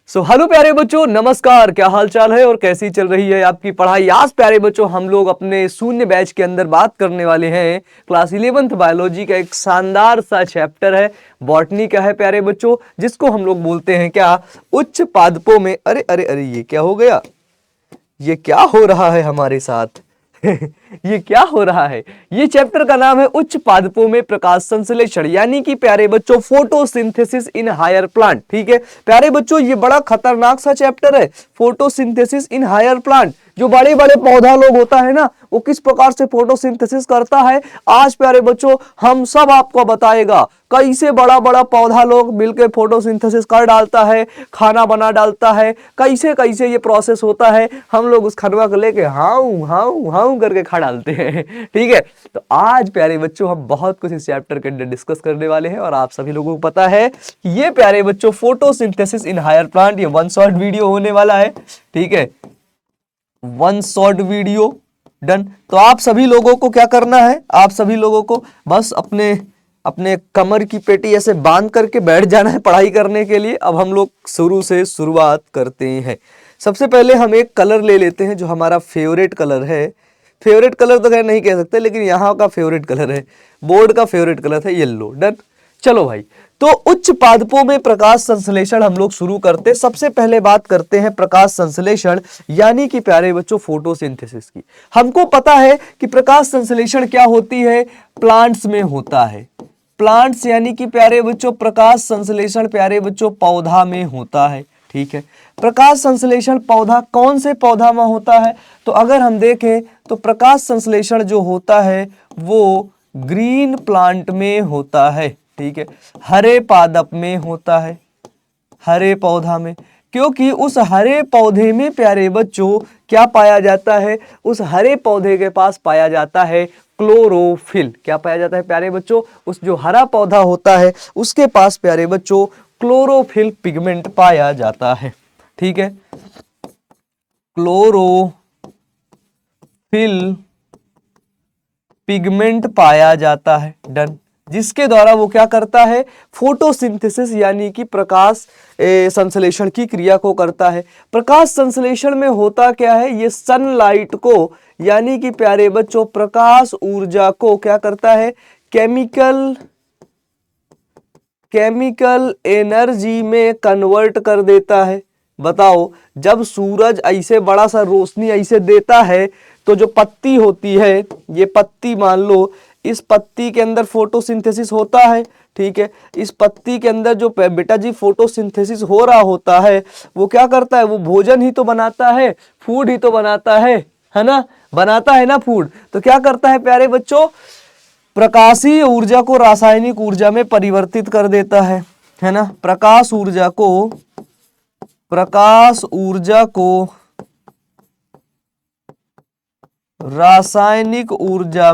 Hello प्यारे बच्चों, नमस्कार। क्या हाल चाल है और कैसी चल रही है आपकी पढ़ाई। आज प्यारे बच्चों हम लोग अपने शून्य बैच के अंदर बात करने वाले हैं क्लास 11th बायोलॉजी का एक शानदार सा चैप्टर है, बॉटनी का है प्यारे बच्चों, जिसको हम लोग बोलते हैं क्या, उच्च पादपों में। अरे अरे अरे, ये क्या हो गया, ये क्या हो रहा है हमारे साथ ये क्या हो रहा है। ये चैप्टर का नाम है उच्च पादपों में प्रकाश संश्लेषण, यानी कि प्यारे बच्चों फोटोसिंथेसिस इन हायर प्लांट। ठीक है प्यारे बच्चों, ये बड़ा खतरनाक सा चैप्टर है, फोटोसिंथेसिस इन हायर प्लांट। जो बड़े बड़े पौधा लोग होता है ना, वो किस प्रकार से फोटोसिंथेसिस करता है, आज प्यारे बच्चों हम सब आपको बताएगा। कैसे बड़ा बड़ा पौधा लोग मिलकर फोटोसिंथेसिस कर डालता है, खाना बना डालता है, कैसे कैसे ये प्रोसेस होता है, हम लोग उस खनवा को लेके हाउ हाउ हाउ करके खा डालते हैं। ठीक है, तो आज प्यारे बच्चों हम बहुत कुछ इस चैप्टर के अंदर डिस्कस करने वाले हैं। और आप सभी लोगों को पता है कि ये प्यारे बच्चों फोटोसिंथेसिस इन हायर प्लांट, ये वन शॉट वीडियो होने वाला है। ठीक है, वन शॉट वीडियो डन। तो आप सभी लोगों को क्या करना है, आप सभी लोगों को बस अपने अपने कमर की पेटी ऐसे बांध करके बैठ जाना है पढ़ाई करने के लिए। अब हम लोग शुरू से शुरुआत करते हैं। सबसे पहले हम एक कलर ले लेते हैं जो हमारा फेवरेट कलर है। फेवरेट कलर तो खैर नहीं कह सकते, लेकिन यहाँ का फेवरेट कलर है, बोर्ड का फेवरेट कलर है येलो। डन, चलो भाई। तो उच्च पादपों में प्रकाश संश्लेषण हम लोग शुरू करते। सबसे पहले बात करते हैं प्रकाश संश्लेषण यानी कि प्यारे बच्चों फोटोसिंथेसिस की। हमको पता है कि प्रकाश संश्लेषण क्या होती है, प्लांट्स में होता है। प्लांट्स यानी कि प्यारे बच्चों प्रकाश संश्लेषण प्यारे बच्चों पौधा में होता है। ठीक है, प्रकाश संश्लेषण पौधा कौन से पौधा में होता है, तो अगर हम देखें तो प्रकाश संश्लेषण जो होता है वो ग्रीन प्लांट में होता है। ठीक है, हरे पादप में होता है, हरे पौधा में। क्योंकि उस हरे पौधे में प्यारे बच्चों क्या पाया जाता है, उस हरे पौधे के पास पाया जाता है क्लोरोफिल। क्या पाया जाता है प्यारे बच्चों, उस जो हरा पौधा होता है उसके पास प्यारे बच्चों क्लोरोफिल पिगमेंट पाया जाता है। ठीक है, क्लोरोफिल पिगमेंट पाया जाता है। डन, जिसके द्वारा वो क्या करता है, फोटोसिंथेसिस यानी कि प्रकाश संश्लेषण की क्रिया को करता है। प्रकाश संश्लेषण में होता क्या है, ये सनलाइट को यानी कि प्यारे बच्चों प्रकाश ऊर्जा को क्या करता है, केमिकल एनर्जी में कन्वर्ट कर देता है। बताओ, जब सूरज ऐसे बड़ा सा रोशनी ऐसे देता है तो जो पत्ती होती है, ये पत्ती मान लो, इस पत्ती के अंदर फोटोसिंथेसिस होता है। ठीक है, इस पत्ती के अंदर जो बेटा जी फोटोसिंथेसिस हो रहा होता है वो क्या करता है, वो भोजन ही तो बनाता है, फूड ही तो बनाता है ना, बनाता है ना फूड। तो क्या करता है प्यारे बच्चों, प्रकाशीय ऊर्जा को रासायनिक ऊर्जा में परिवर्तित कर देता है ना। प्रकाश ऊर्जा को रासायनिक ऊर्जा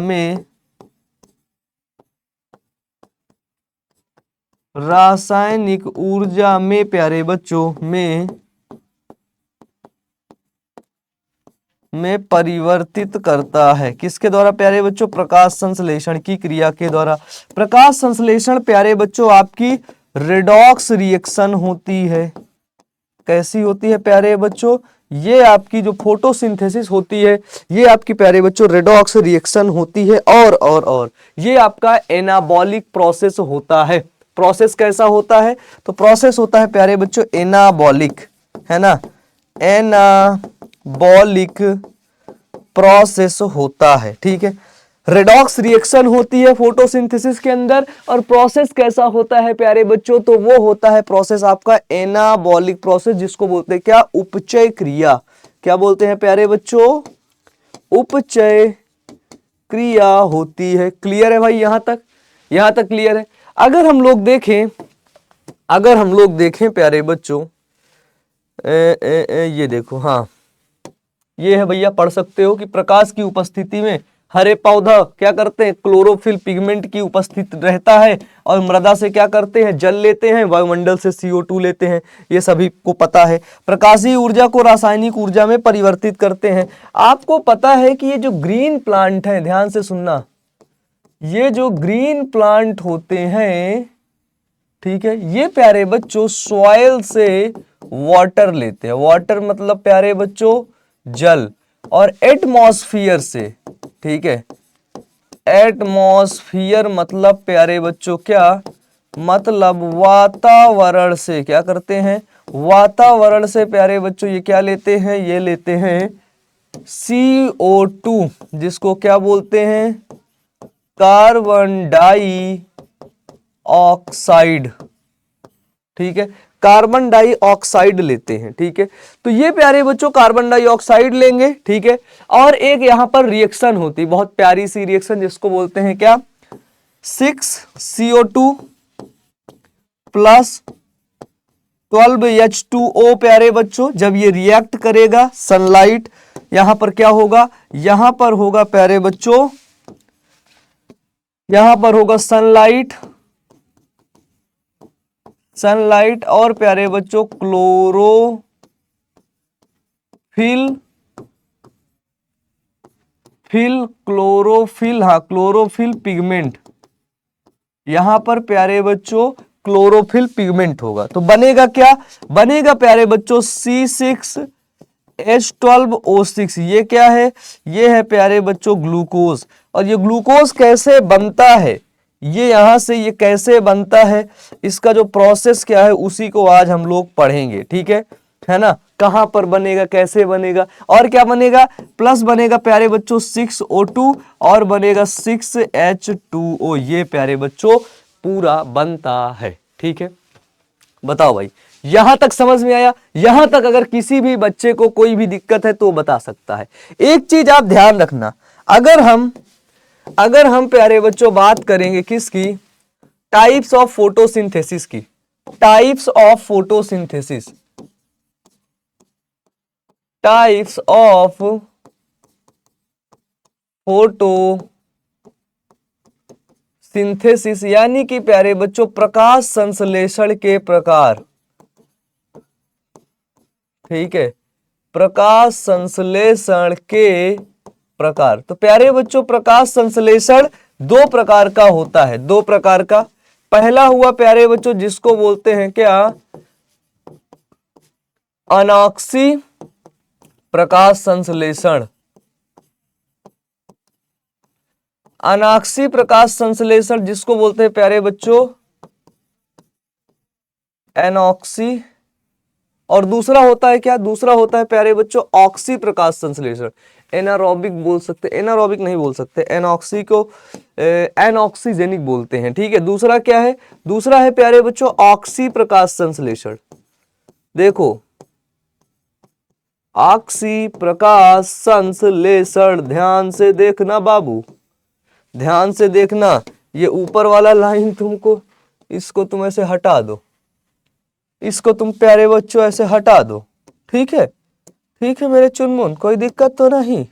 में प्यारे बच्चों में परिवर्तित करता है। किसके द्वारा प्यारे बच्चों, प्रकाश संश्लेषण की क्रिया के द्वारा। प्रकाश संश्लेषण प्यारे बच्चों आपकी रेडॉक्स रिएक्शन होती है। कैसी होती है प्यारे बच्चों, ये आपकी जो फोटोसिंथेसिस होती है ये आपकी प्यारे बच्चों रेडॉक्स रिएक्शन होती है। और ये आपका एनाबॉलिक प्रोसेस होता है। प्रोसेस कैसा होता है, तो प्रोसेस होता है प्यारे बच्चों एनाबॉलिक, है ना, एनाबॉलिक प्रोसेस होता है। ठीक है, रेडॉक्स रिएक्शन होती है फोटोसिंथेसिस के अंदर। और प्रोसेस कैसा होता है प्यारे बच्चों, तो वो होता है प्रोसेस आपका एनाबॉलिक प्रोसेस, जिसको बोलते हैं क्या, उपचय क्रिया। क्या बोलते हैं प्यारे बच्चों, उपचय क्रिया होती है। क्लियर है भाई, यहां तक क्लियर है। अगर हम लोग देखें प्यारे बच्चों, ये देखो, हाँ ये है भैया, पढ़ सकते हो कि प्रकाश की उपस्थिति में हरे पौधा क्या करते हैं, क्लोरोफिल पिगमेंट की उपस्थित रहता है और मृदा से क्या करते हैं, जल लेते हैं, वायुमंडल से CO2 लेते हैं। ये सभी को पता है। प्रकाशीय ऊर्जा को रासायनिक ऊर्जा में परिवर्तित करते हैं। आपको पता है कि ये जो ग्रीन प्लांट है, ध्यान से सुनना, ये जो ग्रीन प्लांट होते हैं, ठीक है, ये प्यारे बच्चों सॉइल से वाटर लेते हैं, वाटर मतलब प्यारे बच्चों जल, और एटमॉस्फियर से, ठीक है, एटमॉस्फियर मतलब प्यारे बच्चों क्या, मतलब वातावरण से, क्या करते हैं, वातावरण से प्यारे बच्चों ये क्या लेते हैं, ये लेते हैं CO2, जिसको क्या बोलते हैं, कार्बन डाई ऑक्साइड, ठीक है, कार्बन डाइऑक्साइड लेते हैं, ठीक है। तो ये प्यारे बच्चों कार्बन डाइऑक्साइड लेंगे, ठीक है। और एक यहां पर रिएक्शन होती, बहुत प्यारी सी रिएक्शन, जिसको बोलते हैं क्या, 6CO2 प्लस 12H2O प्यारे बच्चों। जब ये रिएक्ट करेगा सनलाइट, यहां पर क्या होगा, यहां पर होगा प्यारे बच्चों, यहां पर होगा सनलाइट, सनलाइट और प्यारे बच्चों क्लोरोफिल, हाँ क्लोरोफिल पिगमेंट, यहां पर प्यारे बच्चों क्लोरोफिल पिगमेंट होगा। तो बनेगा क्या, बनेगा प्यारे बच्चों C6H12O6, ये क्या है, ये है प्यारे बच्चों ग्लूकोज। और ये ग्लूकोज कैसे बनता है, ये यहां से ये कैसे बनता है, इसका जो प्रोसेस क्या है उसी को आज हम लोग पढ़ेंगे, ठीक है ना, कहां पर बनेगा, कैसे बनेगा, और क्या बनेगा, प्लस बनेगा प्यारे बच्चों 6O2 और बनेगा 6H2O, ये प्यारे बच्चों पूरा बनता है, ठीक है। बताओ भाई, यहां तक समझ में आया, यहां तक अगर किसी भी बच्चे को कोई भी दिक्कत है तो बता सकता है। एक चीज आप ध्यान रखना, अगर हम प्यारे बच्चों बात करेंगे किसकी, टाइप्स ऑफ फोटोसिंथेसिस की, types of photosynthesis, types of photosynthesis यानी कि प्यारे बच्चों प्रकाश संश्लेषण के प्रकार, ठीक है, प्रकाश संश्लेषण के प्रकार। तो प्यारे बच्चों प्रकाश संश्लेषण दो प्रकार का होता है, दो प्रकार का। पहला हुआ प्यारे बच्चों जिसको बोलते हैं क्या, अनॉक्सी प्रकाश संश्लेषण, अनाक्सी प्रकाश संश्लेषण जिसको बोलते हैं प्यारे बच्चों एनॉक्सी। और दूसरा होता है क्या, दूसरा होता है प्यारे बच्चों ऑक्सी प्रकाश संश्लेषण, एनारोबिक बोल सकते, एनारोबिक नहीं बोल सकते, एनॉक्सी को एनऑक्सीजेनिक बोलते हैं, ठीक है। दूसरा क्या है, दूसरा है प्यारे बच्चों ऑक्सी प्रकाश संश्लेषण। देखो ऑक्सी प्रकाश संश्लेषण, ध्यान से देखना बाबू, ध्यान से देखना, ये ऊपर वाला लाइन तुमको, इसको तुम ऐसे हटा दो, इसको तुम प्यारे बच्चों ऐसे हटा दो, ठीक है, ठीक है मेरे चुनमुन, कोई दिक्कत तो नहीं,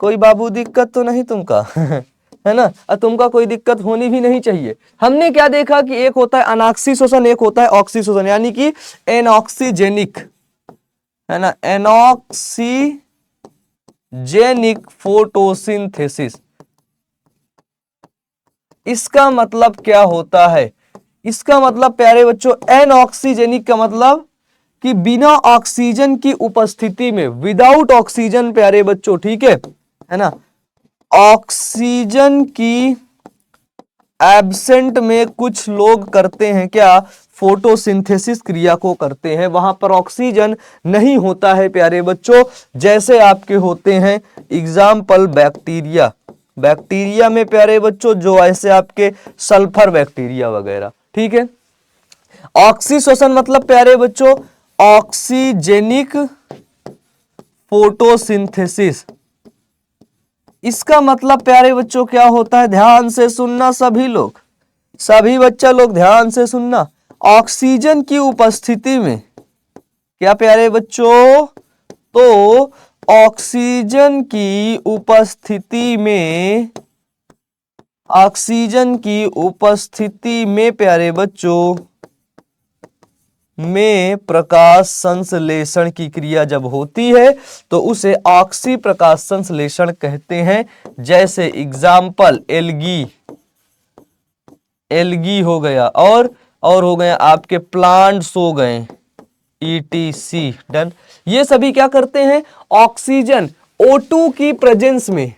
कोई बाबू दिक्कत तो नहीं तुमका है ना, और तुमका कोई दिक्कत होनी भी नहीं चाहिए। हमने क्या देखा कि एक होता है अनाक्सी शोषण, एक होता है ऑक्सी शोषण, यानी कि एनऑक्सीजेनिक, है ना, एनऑक्सीजेनिक फोटोसिंथेसिस। इसका मतलब क्या होता है, इसका मतलब प्यारे बच्चों एनऑक्सीजेनिक का मतलब कि बिना ऑक्सीजन की उपस्थिति में, विदाउट ऑक्सीजन प्यारे बच्चों, ठीक है ना, ऑक्सीजन की एब्सेंट में कुछ लोग करते हैं क्या, फोटोसिंथेसिस क्रिया को करते हैं, वहां पर ऑक्सीजन नहीं होता है प्यारे बच्चों, जैसे आपके होते हैं एग्जाम्पल बैक्टीरिया, बैक्टीरिया में प्यारे बच्चों जो ऐसे आपके सल्फर बैक्टीरिया वगैरह, ठीक है। ऑक्सी शोषण मतलब प्यारे बच्चों ऑक्सीजेनिक फोटोसिंथेसिस। इसका मतलब प्यारे बच्चों क्या होता है, ध्यान से सुनना सभी लोग, सभी बच्चा लोग ध्यान से सुनना, ऑक्सीजन की उपस्थिति में क्या प्यारे बच्चों, तो ऑक्सीजन की उपस्थिति में, ऑक्सीजन की उपस्थिति में प्यारे बच्चों में प्रकाश संश्लेषण की क्रिया जब होती है तो उसे ऑक्सी प्रकाश संश्लेषण कहते हैं। जैसे एग्जाम्पल एल्गी, एल्गी हो गया, और हो गए आपके प्लांट्स हो गए, ETC डन। ये सभी क्या करते हैं, ऑक्सीजन O2 की प्रेजेंस में,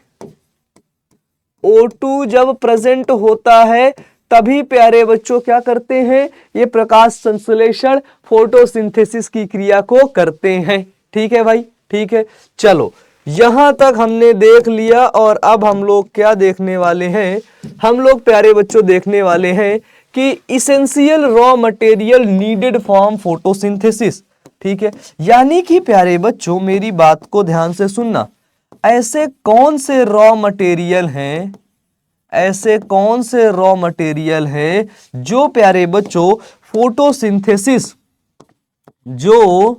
O2 जब प्रेजेंट होता है तभी प्यारे बच्चों क्या करते हैं, ये प्रकाश संश्लेषण फोटोसिंथेसिस की क्रिया को करते हैं। ठीक है भाई, ठीक है। चलो यहां तक हमने देख लिया और अब हम लोग क्या देखने वाले हैं, हम लोग प्यारे बच्चों देखने वाले हैं कि essential raw material needed for photosynthesis. ठीक है, यानी कि प्यारे बच्चों मेरी बात को ध्यान से सुनना, ऐसे कौन से रॉ मटेरियल हैं, ऐसे कौन से रॉ मटेरियल हैं जो प्यारे बच्चों फोटोसिंथेसिस, जो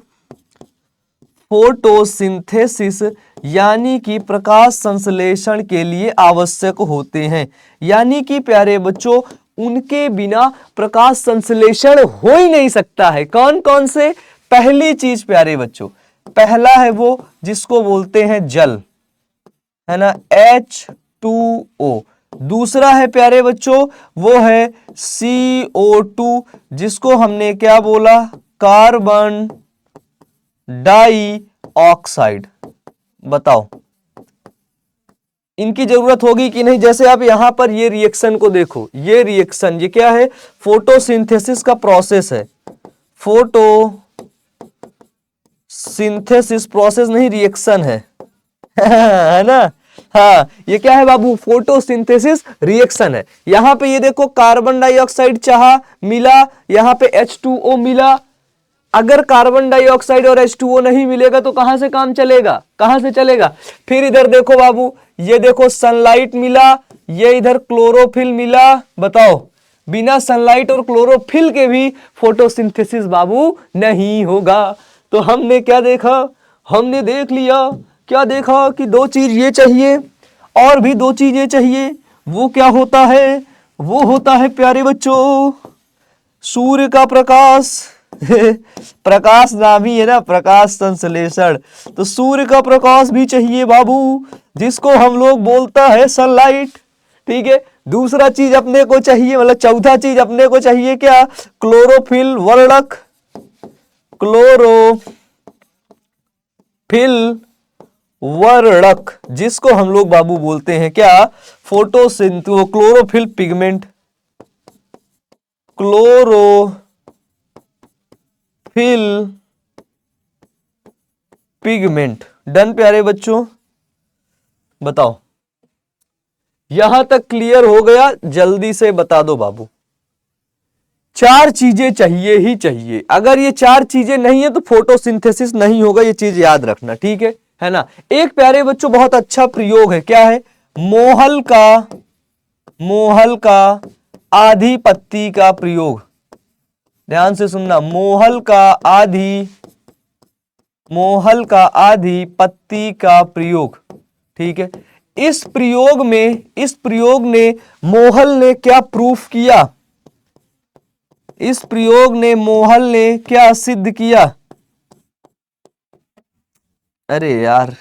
फोटोसिंथेसिस यानी कि प्रकाश संश्लेषण के लिए आवश्यक होते हैं। यानी कि प्यारे बच्चों उनके बिना प्रकाश संश्लेषण हो ही नहीं सकता है। कौन कौन से, पहली चीज प्यारे बच्चों, पहला है वो जिसको बोलते हैं जल, है ना, H2O। दूसरा है प्यारे बच्चों वो है CO2 जिसको हमने क्या बोला, कार्बन डाइऑक्साइड। बताओ इनकी जरूरत होगी कि नहीं। जैसे आप यहां पर ये रिएक्शन को देखो, ये रिएक्शन, ये क्या है, फोटोसिंथेसिस का प्रोसेस है, फोटोसिंथेसिस प्रोसेस नहीं रिएक्शन है है ना। हाँ ये क्या है बाबू, फोटोसिंथेसिस रिएक्शन है। यहां पे ये देखो कार्बन डाइऑक्साइड चाहा मिला, यहां पे H2O मिला। अगर कार्बन डाइऑक्साइड और H2O नहीं मिलेगा तो कहां से काम चलेगा, कहां से चलेगा। फिर इधर देखो बाबू, ये देखो सनलाइट मिला, ये इधर क्लोरोफिल मिला। बताओ बिना सनलाइट और क्लोरोफिल के भी फोटोसिंथेसिस बाबू नहीं होगा। तो हमने क्या देखा, हमने देख लिया, क्या देखा कि दो चीज ये चाहिए और भी दो चीजें चाहिए। वो क्या होता है, वो होता है प्यारे बच्चों सूर्य का प्रकाश प्रकाश नाम ही है ना, प्रकाश संश्लेषण। तो सूर्य का प्रकाश भी चाहिए बाबू, जिसको हम लोग बोलता है सनलाइट। ठीक है, दूसरा चीज अपने को चाहिए, मतलब चौथा चीज अपने को चाहिए क्या, क्लोरोफिल वर्णक, क्लोरोफिल वर्णक, जिसको हम लोग बाबू बोलते हैं क्या, chlorophyll pigment, chlorophyll pigment. Done प्यारे बच्चों, बताओ यहां तक क्लियर हो गया, जल्दी से बता दो बाबू। चार चीजें चाहिए ही चाहिए, अगर ये चार चीजें नहीं है तो फोटोसिंथेसिस नहीं होगा, ये चीज याद रखना। ठीक है ना। एक प्यारे बच्चों बहुत अच्छा प्रयोग है, क्या है, मोहल का आधिपत्ति का प्रयोग। ध्यान से सुनना, मोहल का आधिपत्ति का प्रयोग। ठीक है, इस प्रयोग ने मोहल ने क्या प्रूफ किया, इस प्रयोग ने मोहल ने क्या सिद्ध किया, अरे यार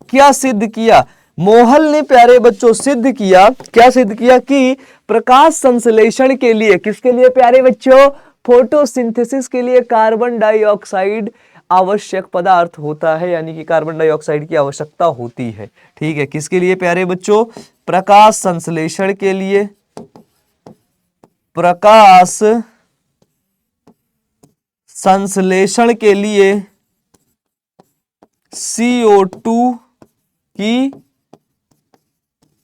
क्या सिद्ध किया, मोहल ने प्यारे बच्चों सिद्ध किया, क्या सिद्ध किया कि प्रकाश संश्लेषण के लिए, किसके लिए प्यारे बच्चों, फोटोसिंथेसिस के लिए कार्बन डाइऑक्साइड आवश्यक पदार्थ होता है, यानी कि कार्बन डाइऑक्साइड की आवश्यकता होती है। ठीक है, किसके लिए प्यारे बच्चों, प्रकाश संश्लेषण के लिए, प्रकाश संश्लेषण के लिए CO2 की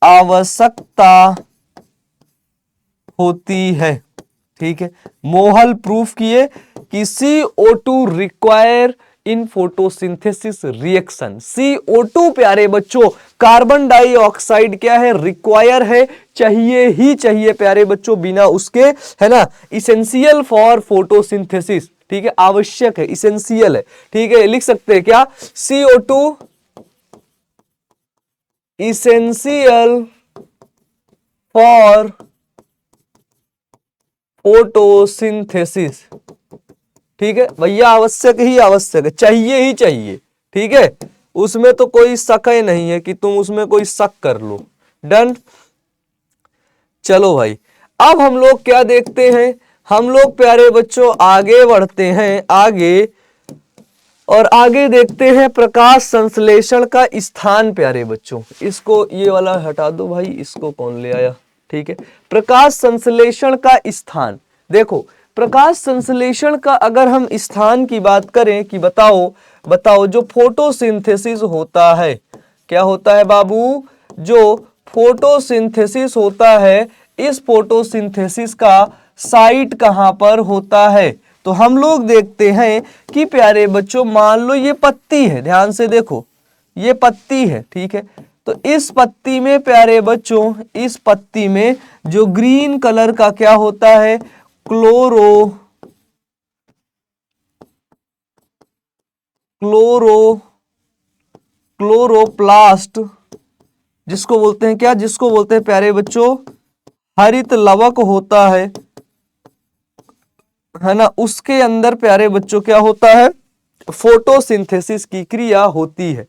आवश्यकता होती है। ठीक है, मोहल प्रूफ किए कि CO2 require in photosynthesis reaction. CO2 प्यारे बच्चों कार्बन डाइऑक्साइड क्या है, रिक्वायर है, चाहिए ही चाहिए प्यारे बच्चों, बिना उसके, है ना, इसेंशियल फॉर फोटोसिंथेसिस। ठीक है, आवश्यक है, इसेंशियल है। ठीक है, लिख सकते हैं क्या, CO2 इसेंशियल फॉर फोटोसिंथेसिस। ठीक है भैया, आवश्यक ही आवश्यक है, चाहिए ही चाहिए। ठीक है, उसमें तो कोई शक ही नहीं है कि तुम उसमें कोई शक कर लो। डन। चलो भाई, अब हम लोग क्या देखते हैं, हम लोग प्यारे बच्चों आगे बढ़ते हैं, आगे और आगे देखते हैं प्रकाश संश्लेषण का स्थान। प्यारे बच्चों, इसको ये वाला हटा दो भाई, इसको कौन ले आया, ठीक है। प्रकाश संश्लेषण का स्थान, देखो प्रकाश संश्लेषण का अगर हम स्थान की बात करें कि बताओ जो फोटोसिंथेसिस होता है, क्या होता है बाबू, जो फोटोसिंथेसिस होता है, इस फोटोसिंथेसिस का साइट कहां पर होता है। तो हम लोग देखते हैं कि प्यारे बच्चों मान लो ये पत्ती है, ध्यान से देखो ये पत्ती है, ठीक है। तो इस पत्ती में प्यारे बच्चों, इस पत्ती में जो ग्रीन कलर का क्या होता है, क्लोरोप्लास्ट, जिसको बोलते हैं क्या, जिसको बोलते हैं प्यारे बच्चों हरित लवक होता है ना। उसके अंदर प्यारे बच्चों क्या होता है, फोटोसिंथेसिस की क्रिया होती है,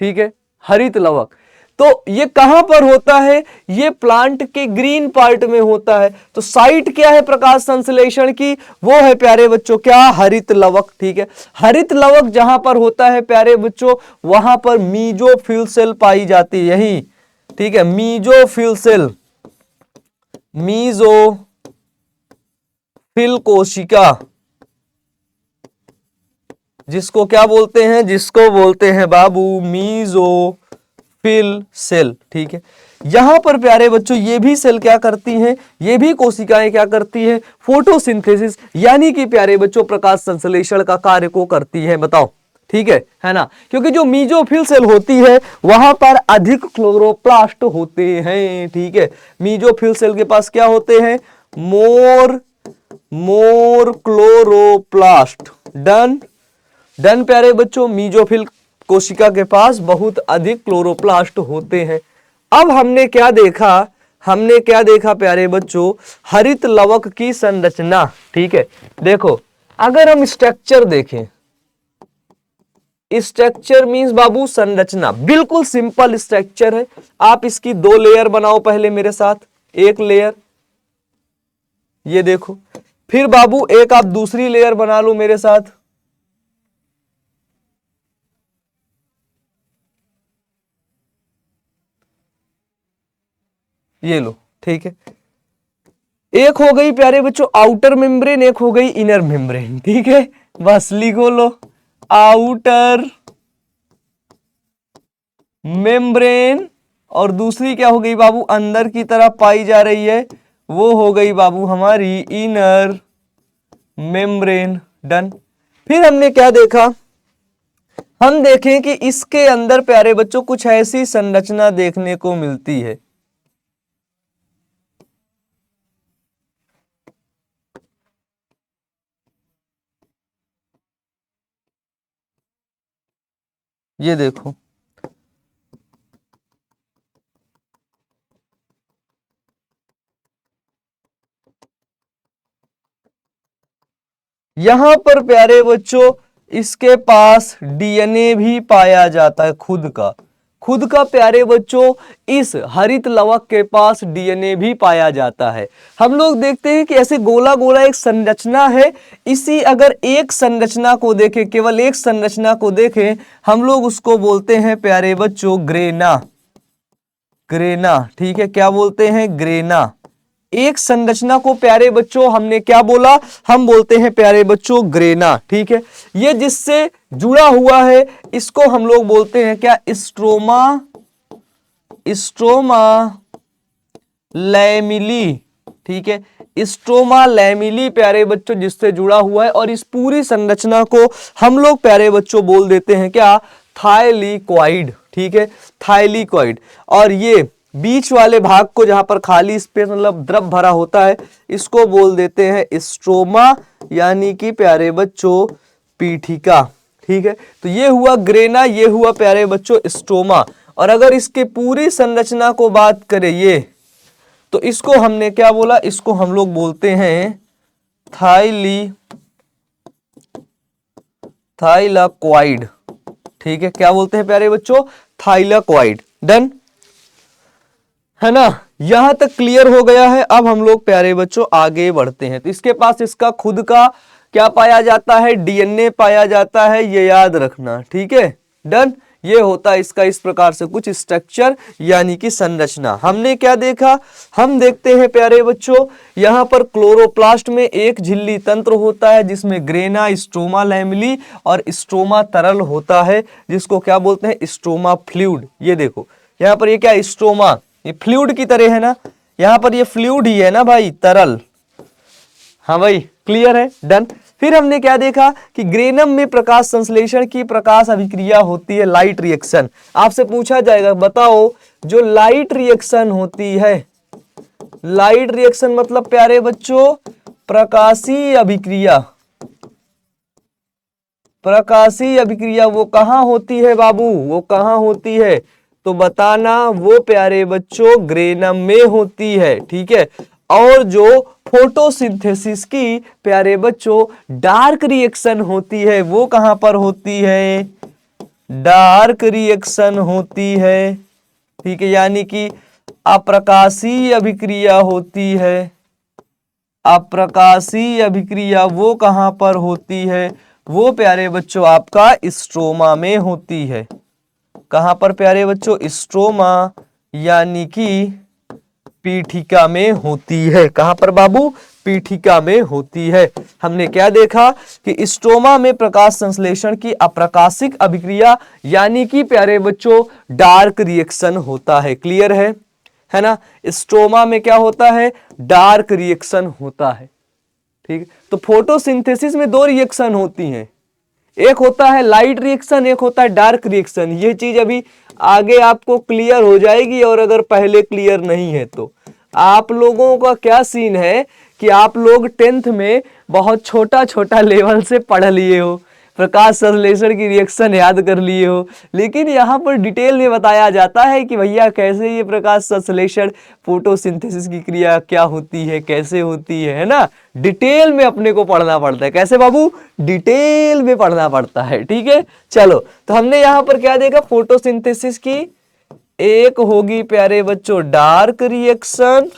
ठीक है, हरित लवक। तो ये कहां पर होता है, ये प्लांट के ग्रीन पार्ट में होता है। तो साइट क्या है प्रकाश संश्लेषण की, वो है प्यारे बच्चों क्या, हरित लवक, ठीक है। हरित लवक जहां पर होता है प्यारे बच्चों, वहां पर मीजोफिल सेल पाई जाती है, यही, ठीक है, मीजोफिल सेल, मीजोफिल कोशिका, जिसको क्या बोलते हैं, जिसको बोलते हैं बाबू मीजोफिल सेल, ठीक है। यहां पर प्यारे बच्चों ये भी सेल क्या करती हैं, ये भी कोशिकाएं क्या करती हैं, फोटोसिंथेसिस यानी कि प्यारे बच्चों प्रकाश संश्लेषण का कार्य को करती है, बताओ, ठीक है ना। क्योंकि जो मीजोफिल सेल होती है वहां पर अधिक क्लोरोप्लास्ट होते हैं, ठीक है। मीजोफिल सेल के पास क्या होते हैं, मोर क्लोरोप्लास्ट, डन प्यारे बच्चों, मीजोफिल कोशिका के पास बहुत अधिक क्लोरोप्लास्ट होते हैं। अब हमने क्या देखा प्यारे बच्चों, हरित लवक की संरचना, ठीक है। देखो अगर हम स्ट्रक्चर देखें, स्ट्रक्चर मींस बाबू संरचना, बिल्कुल सिंपल स्ट्रक्चर है। आप इसकी 2 लेयर बनाओ पहले मेरे साथ, एक लेयर ये देखो, फिर बाबू एक आप दूसरी लेयर बना लो मेरे साथ, ये लो, ठीक है। एक हो गई प्यारे बच्चों आउटर मेम्ब्रेन, एक हो गई इनर मेम्ब्रेन, ठीक है। बस लिखो लो, आउटर मेम्ब्रेन, और दूसरी क्या हो गई बाबू अंदर की तरफ पाई जा रही है, वो हो गई बाबू हमारी इनर मेम्ब्रेन, डन। फिर हमने क्या देखा, हम देखें कि इसके अंदर प्यारे बच्चों कुछ ऐसी संरचना देखने को मिलती है, ये देखो, यहां पर प्यारे बच्चों इसके पास डीएनए भी पाया जाता है, खुद का प्यारे बच्चों इस हरित लवक के पास डीएनए भी पाया जाता है। हम लोग देखते हैं कि ऐसे गोला गोला एक संरचना है, इसी अगर एक संरचना को देखें, केवल एक संरचना को देखें, हम लोग उसको बोलते हैं प्यारे बच्चों ग्रेना, ठीक है, क्या बोलते हैं, ग्रेना। एक संरचना को प्यारे बच्चों हमने क्या बोला, हम बोलते हैं प्यारे बच्चों ग्रेना, ठीक है। ये जिससे जुड़ा हुआ है इसको हम लोग बोलते हैं क्या, स्ट्रोमा लैमिली, ठीक है, स्ट्रोमा लैमिली प्यारे बच्चों जिससे जुड़ा हुआ है। और इस पूरी संरचना को हम लोग प्यारे बच्चों बोल देते हैं क्या, थाइलिक्वाइड, ठीक है, थाइलिक्वाइड। और ये बीच वाले भाग को जहां पर खाली स्पेस मतलब द्रव भरा होता है, इसको बोल देते हैं स्ट्रोमा, यानी कि प्यारे बच्चों पीठिका, ठीक है। तो ये हुआ ग्रेना, ये हुआ प्यारे बच्चों स्ट्रोमा। और अगर इसके पूरी संरचना को बात करें ये, तो इसको हमने क्या बोला, इसको हम लोग बोलते हैं थाइलाक्वाइड, ठीक है, क्या बोलते हैं प्यारे बच्चों, थाइलाक्वाइड, डन है ना। यहां तक क्लियर हो गया है। अब हम लोग प्यारे बच्चों आगे बढ़ते हैं। तो इसके पास इसका खुद का क्या पाया जाता है, डीएनए पाया जाता है, ये याद रखना, ठीक है। डन। ये होता है इसका इस प्रकार से कुछ स्ट्रक्चर यानी कि संरचना। हमने क्या देखा, हम देखते हैं प्यारे बच्चों, यहां पर क्लोरोप्लास्ट में एक झिल्ली तंत्र होता है जिसमें ग्रेना, स्ट्रोमा लैमेली और स्ट्रोमा तरल होता है, जिसको क्या बोलते हैं, स्ट्रोमा फ्लूइड। ये देखो यहाँ पर ये क्या, स्ट्रोमा, ये फ्लूइड की तरह है ना, यहाँ पर ये फ्लूइड ही है ना भाई, तरल। हाँ भाई, क्लियर है। डन। फिर हमने क्या देखा कि ग्रेनम में प्रकाश संश्लेषण की प्रकाश अभिक्रिया होती है, लाइट रिएक्शन। आपसे पूछा जाएगा, बताओ जो लाइट रिएक्शन होती है, लाइट रिएक्शन मतलब प्यारे बच्चों प्रकाशीय अभिक्रिया, प्रकाशीय अभिक्रिया वो कहां होती है बाबू, वो कहां होती है, तो बताना, वो प्यारे बच्चों ग्रेनम में होती है, ठीक है। और जो फोटोसिंथेसिस की प्यारे बच्चों डार्क रिएक्शन होती है, वो कहां पर होती है, डार्क रिएक्शन होती है, ठीक है, यानी कि अप्रकाशीय अभिक्रिया होती है, अप्रकाशीय अभिक्रिया वो कहां पर होती है, वो प्यारे बच्चों आपका स्ट्रोमा में होती है। कहां पर प्यारे बच्चों, स्ट्रोमा यानी कि पीठिका में होती है। कहां पर बाबू, पीठिका में होती है। हमने क्या देखा कि स्ट्रोमा में प्रकाश संश्लेषण की अप्रकाशिक अभिक्रिया यानी कि प्यारे बच्चों डार्क रिएक्शन होता है। क्लियर है ना। स्ट्रोमा में क्या होता है, डार्क रिएक्शन होता है, ठीक है। तो फोटोसिंथेसिस में दो रिएक्शन होती हैं, एक होता है लाइट रिएक्शन, एक होता है डार्क रिएक्शन। ये चीज अभी आगे आपको क्लियर हो जाएगी, और अगर पहले क्लियर नहीं है तो आप लोगों का क्या सीन है कि आप लोग 10th में बहुत छोटा छोटा लेवल से पढ़ लिए हो, प्रकाश संश्लेषण की रिएक्शन याद कर लिए हो, लेकिन यहाँ पर डिटेल में बताया जाता है कि भैया कैसे ये प्रकाश संश्लेषण, फोटोसिंथेसिस की क्रिया क्या होती है, कैसे होती है ना। डिटेल में अपने को पढ़ना पड़ता है। कैसे बाबू, डिटेल में पढ़ना पड़ता है, ठीक है। चलो, तो हमने यहाँ पर क्या देखा, फोटोसिंथेसिस की एक होगी प्यारे बच्चों डार्क रिएक्शन,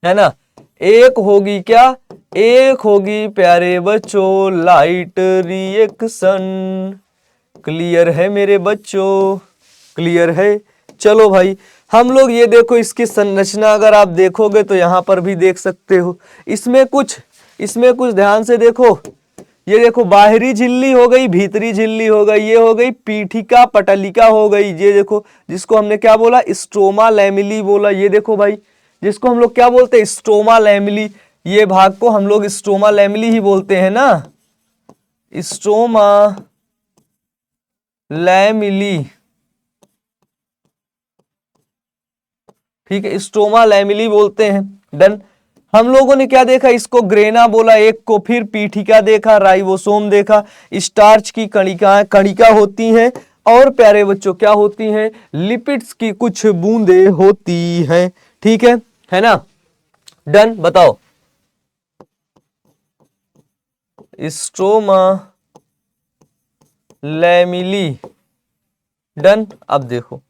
है ना, एक होगी क्या, एक होगी प्यारे बच्चों लाइट रिएक्शन। क्लियर है मेरे बच्चों, क्लियर है। चलो भाई, हम लोग ये देखो इसकी संरचना अगर आप देखोगे तो यहां पर भी देख सकते हो, इसमें कुछ ध्यान से देखो। ये देखो बाहरी झिल्ली हो गई, भीतरी झिल्ली हो गई, ये हो गई पीठिका पटलिका हो गई। ये देखो जिसको हमने क्या बोला, स्ट्रोमा लैमेली बोला। ये देखो भाई, जिसको हम लोग क्या बोलते हैं, स्ट्रोमा लैमेली। ये भाग को हम लोग स्ट्रोमा लैमेली ही बोलते हैं ना, स्ट्रोमा लैमेली, ठीक है, स्ट्रोमा लैमेली बोलते हैं। डन। हम लोगों ने क्या देखा, इसको ग्रेना बोला एक को, फिर पीठिका देखा, राइबोसोम देखा, स्टार्च की कणिका होती हैं, और प्यारे बच्चों क्या होती हैं, लिपिड्स की कुछ बूंदें होती हैं, ठीक है ना। डन। बताओ, स्ट्रोमा लैमेली। डन। अब देखो,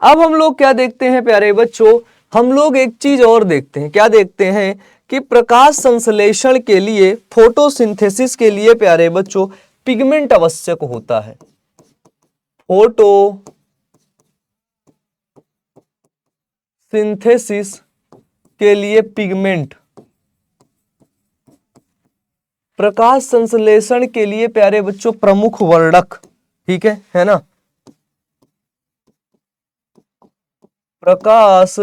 अब हम लोग क्या देखते हैं प्यारे बच्चों, हम लोग एक चीज और देखते हैं। क्या देखते हैं कि प्रकाश संश्लेषण के लिए, फोटोसिंथेसिस के लिए प्यारे बच्चों पिगमेंट आवश्यक होता है। फोटो सिंथेसिस के लिए पिगमेंट, प्रकाश संश्लेषण के लिए प्यारे बच्चों प्रमुख वर्णक, ठीक है ना। प्रकाश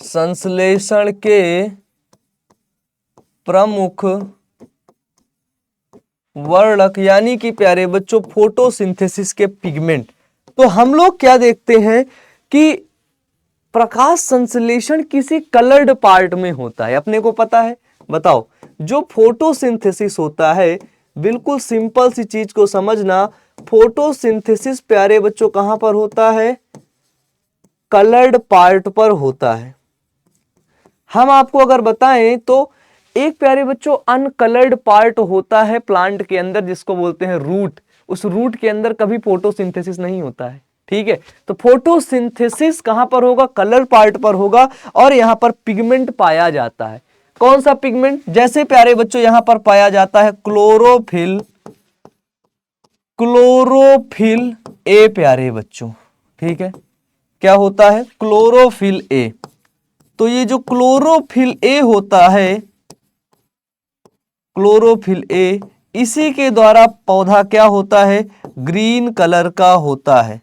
संश्लेषण के प्रमुख वर्णक यानी कि प्यारे बच्चों फोटोसिंथेसिस के पिगमेंट। तो हम लोग क्या देखते हैं कि प्रकाश संश्लेषण किसी कलर्ड पार्ट में होता है, अपने को पता है। बताओ, जो फोटोसिंथेसिस होता है, बिल्कुल सिंपल सी चीज को समझना, फोटोसिंथेसिस प्यारे बच्चों कहां पर होता है, कलर्ड पार्ट पर होता है। हम आपको अगर बताएं तो एक प्यारे बच्चों अनकलर्ड पार्ट होता है प्लांट के अंदर, जिसको बोलते हैं रूट। उस रूट के अंदर कभी फोटोसिंथेसिस नहीं होता है, ठीक है, तो फोटोसिंथेसिस कहां पर होगा, कलर पार्ट पर होगा और यहां पर पिगमेंट पाया जाता है। कौन सा पिगमेंट, जैसे प्यारे बच्चों यहां पर पाया जाता है क्लोरोफिल, क्लोरोफिल ए प्यारे बच्चों, ठीक है, क्या होता है क्लोरोफिल ए। तो ये जो क्लोरोफिल ए होता है, क्लोरोफिल ए, इसी के द्वारा पौधा क्या होता है, ग्रीन कलर का होता है,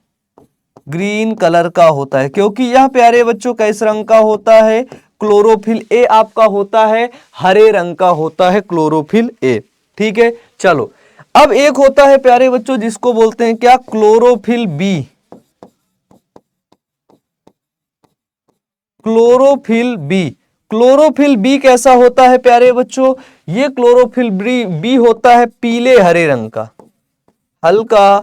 ग्रीन कलर का होता है, क्योंकि यह प्यारे बच्चों किस रंग का होता है, क्लोरोफिल ए आपका होता है हरे रंग का होता है क्लोरोफिल ए। ठीक है, चलो अब एक होता है प्यारे बच्चों जिसको बोलते हैं क्या, chlorophyll B, chlorophyll B. Chlorophyll B कैसा होता है प्यारे बच्चों, ये क्लोरोफिल बी होता है पीले हरे रंग का, हल्का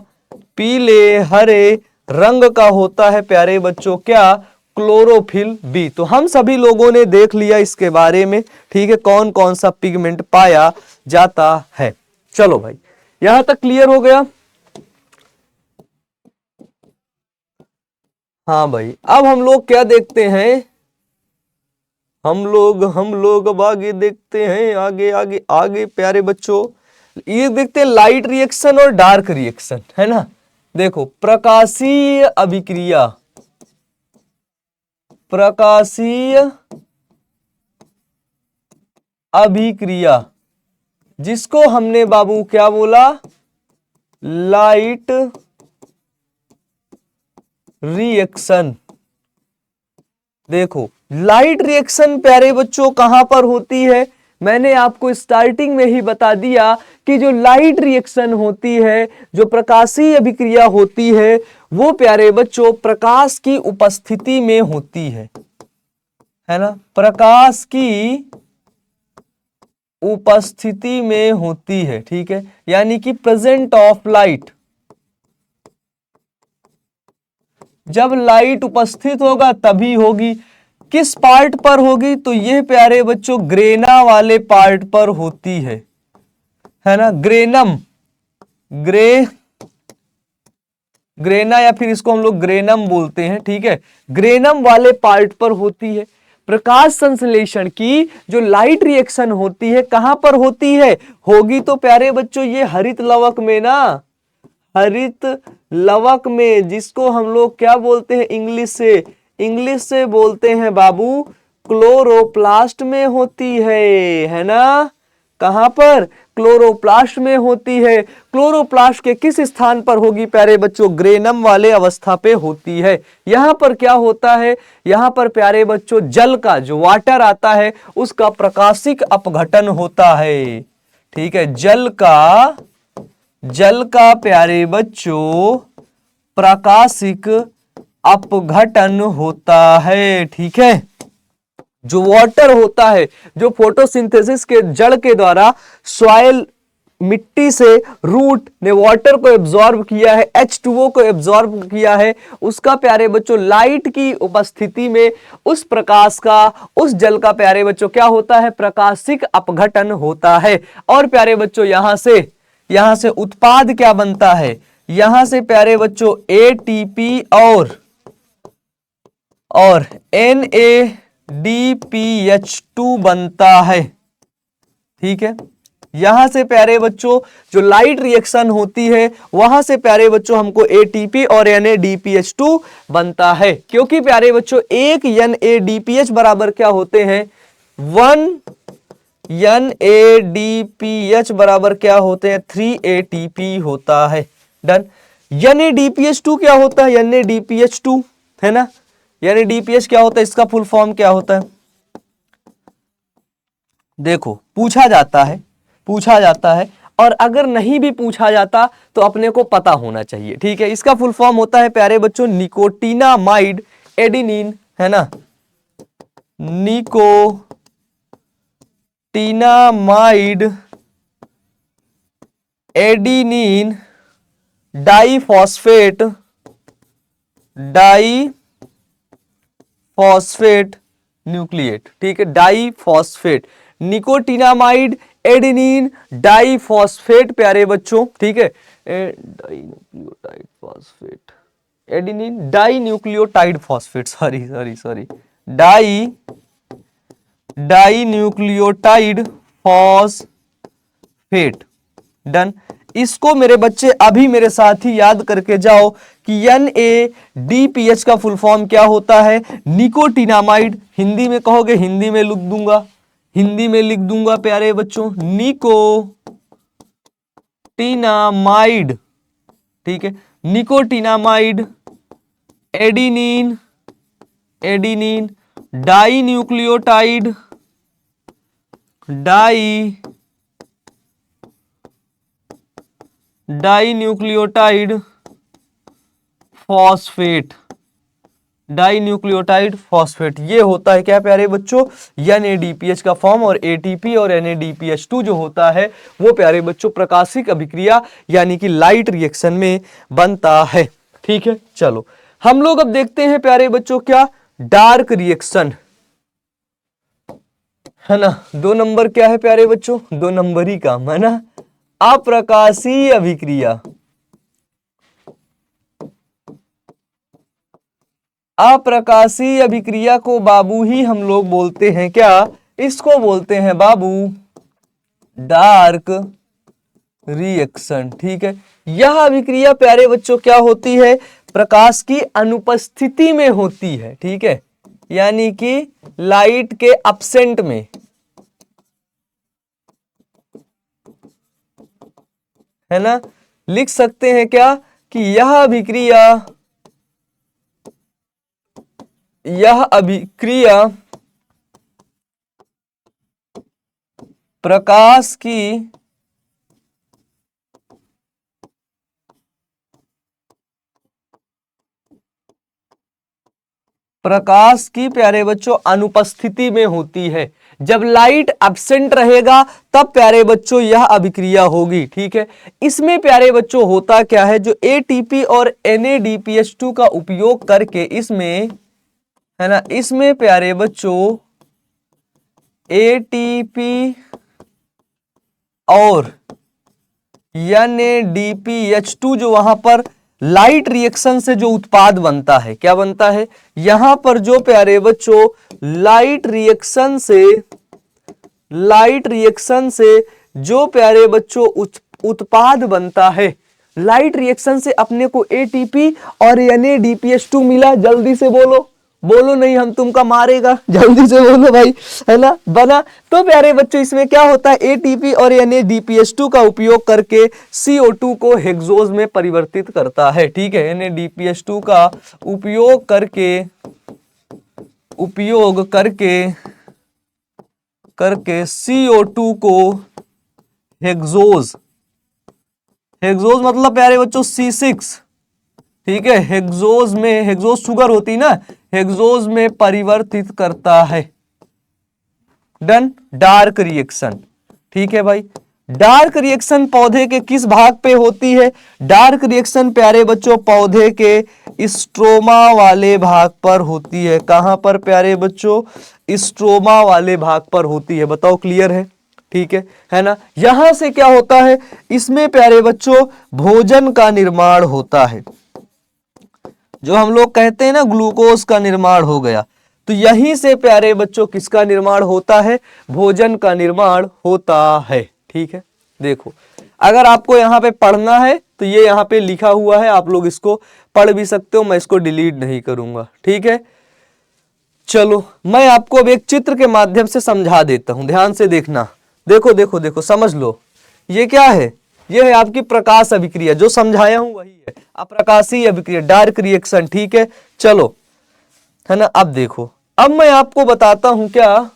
पीले हरे रंग का होता है प्यारे बच्चों क्या, क्लोरोफिल बी। तो हम सभी लोगों ने देख लिया इसके बारे में, ठीक है, कौन कौन सा पिगमेंट पाया जाता है। चलो भाई यहां तक क्लियर हो गया। हाँ भाई, अब हम लोग क्या देखते हैं, हम लोग अब आगे देखते हैं, आगे आगे आगे प्यारे बच्चों ये देखते हैं लाइट रिएक्शन और डार्क रिएक्शन, है ना। देखो प्रकाशीय अभिक्रिया, प्रकाशीय अभिक्रिया जिसको हमने बाबू क्या बोला, लाइट रिएक्शन। देखो लाइट रिएक्शन प्यारे बच्चों कहां पर होती है, मैंने आपको स्टार्टिंग में ही बता दिया कि जो लाइट रिएक्शन होती है, जो प्रकाशीय अभिक्रिया होती है, वो प्यारे बच्चों प्रकाश की उपस्थिति में होती है ना, प्रकाश की उपस्थिति में होती है। ठीक है, यानी कि प्रेजेंट ऑफ लाइट, जब लाइट उपस्थित होगा तभी होगी। किस पार्ट पर होगी, तो ये प्यारे बच्चों ग्रेना वाले पार्ट पर होती है ना, ग्रेनम, ग्रेना या फिर इसको हम लोग ग्रेनम बोलते हैं। ठीक है, ग्रेनम वाले पार्ट पर होती है। प्रकाश संश्लेषण की जो लाइट रिएक्शन होती है कहां पर होती है, होगी तो प्यारे बच्चों ये हरित लवक में ना, हरित लवक में, जिसको हम लोग क्या बोलते हैं इंग्लिश से बोलते हैं बाबू क्लोरोप्लास्ट में होती है ना। कहां पर, क्लोरोप्लास्ट में होती है। क्लोरोप्लास्ट के किस स्थान पर होगी प्यारे बच्चों, ग्रेनम वाले अवस्था पे होती है। यहां पर क्या होता है, यहां पर प्यारे बच्चों जल का जो वाटर आता है उसका प्रकाशिक अपघटन होता है। ठीक है, जल का प्यारे बच्चों प्रकाशिक अपघटन होता है। ठीक है, जो वाटर होता है, जो फोटोसिंथेसिस के जड़ के द्वारा सॉइल मिट्टी से रूट ने वाटर को एब्जॉर्ब किया है, H2O को एब्जॉर्ब किया है, उसका प्यारे बच्चों लाइट की उपस्थिति में उस प्रकाश का, उस जल का प्यारे बच्चों क्या होता है, प्रकाशिक अपघटन होता है। और प्यारे बच्चों यहां से उत्पाद क्या बनता है, यहां से प्यारे बच्चों ATP और NADPH2 बनता है। ठीक है, यहां से प्यारे बच्चों जो लाइट रिएक्शन होती है वहां से प्यारे बच्चों हमको ATP और NADPH2 बनता है, क्योंकि प्यारे बच्चों एक NADPH बराबर क्या होते हैं, 1 NADPH बराबर क्या होते हैं, 3 ATP होता है। डन। NADPH2 क्या होता है, NADPH2 है ना, NADPH क्या होता है, इसका फुल फॉर्म क्या होता है, देखो पूछा जाता है और अगर नहीं भी पूछा जाता तो अपने को पता होना चाहिए। ठीक है, इसका फुल फॉर्म होता है प्यारे बच्चों निकोटिनामाइड एडिनिन, है ना, निकोटिनामाइड एडिनिन डाइफॉस्फेट न्यूक्लिएट। ठीक है, डाइफॉस्फेट, निकोटिनामाइड एडेनिन डाइफॉस्फेट प्यारे बच्चों। ठीक है, dinucleotide phosphate, adenine dinucleotide phosphate, sorry dinucleotide phosphate. Done. इसको मेरे बच्चे अभी मेरे साथ ही याद करके जाओ कि NADPH का फुल फॉर्म क्या होता है? निकोटिनामाइड। हिंदी में कहोगे, हिंदी में लिख दूंगा प्यारे बच्चों, निकोटिनामाइड। ठीक है, nicotinamide, adenine dinucleotide phosphate. ये होता है क्या प्यारे बच्चों? NADPH का फॉर्म। और ATP और NADPH2 जो होता है वो प्यारे बच्चों प्रकाशिक अभिक्रिया यानी कि लाइट रिएक्शन में बनता है। ठीक है, चलो हम लोग अब देखते हैं प्यारे बच्चों क्या, डार्क रिएक्शन, है ना। 2 नंबर क्या है प्यारे बच्चों? 2 नंबर ही काम है ना, अप्रकाशीय अभिक्रिया। अप्रकाशीय अभिक्रिया को बाबू ही हम लोग बोलते हैं क्या? इसको बोलते हैं बाबू डार्क रिएक्शन। ठीक है, यह अभिक्रिया प्यारे बच्चों क्या होती है? प्रकाश की अनुपस्थिति में होती है। ठीक है, यानी कि लाइट के एब्सेंट में, है ना। लिख सकते हैं क्या कि यह अभिक्रिया प्रकाश की प्यारे बच्चों अनुपस्थिति में होती है। जब लाइट एब्सेंट रहेगा तब प्यारे बच्चों यह अभिक्रिया होगी। ठीक है, इसमें प्यारे बच्चों होता क्या है, जो ATP और NADPH2 का उपयोग करके इसमें, है ना, इसमें प्यारे बच्चों ATP और NADPH2 जो वहां पर लाइट रिएक्शन से जो उत्पाद बनता है, क्या बनता है? यहां पर जो प्यारे बच्चों लाइट रिएक्शन से जो प्यारे बच्चों उत्पाद बनता है, लाइट रिएक्शन से अपने को ATP और NADPH2 मिला। जल्दी से बोलो नहीं हम तुमका मारेगा, जल्दी से बोलो भाई, है ना, बना। तो प्यारे बच्चों इसमें क्या होता है, ATP और NADPH2 का उपयोग करके CO2 को हेक्सोज में परिवर्तित करता है। ठीक है, NADPH2 का उपयोग करके CO2 को हेक्सोज मतलब प्यारे बच्चों C6, ठीक है, हेक्सोज शुगर होती ना, हेक्सोज में परिवर्तित करता है। डन। Dark reaction. ठीक है भाई, डार्क रिएक्शन पौधे के किस भाग पे होती है? डार्क रिएक्शन प्यारे बच्चों पौधे के स्ट्रोमा वाले भाग पर होती है। कहां पर प्यारे बच्चों? स्ट्रोमा वाले भाग पर होती है। बताओ, क्लियर है? ठीक है ना। यहां से क्या होता है, इसमें प्यारे बच्चों भोजन का निर्माण होता है। जो हम लोग कहते हैं ना ग्लूकोज का निर्माण हो गया, तो यहीं से प्यारे बच्चों किसका निर्माण होता है? भोजन का निर्माण होता है। ठीक है, देखो अगर आपको यहाँ पे पढ़ना है तो ये यहाँ पे लिखा हुआ है, आप लोग इसको पढ़ भी सकते हो, मैं इसको डिलीट नहीं करूंगा। ठीक है, चलो मैं आपको अब एक चित्र के माध्यम से समझा देता हूं, ध्यान से देखना। देखो देखो देखो, समझ लो, ये क्या है? ये है आपकी प्रकाश अभिक्रिया, जो समझाया हूं वही है, अप्रकाशीय अभिक्रिया, डार्क रिएक्शन। ठीक है, चलो, है ना। अब देखो, अब मैं आपको बताता हूं क्या,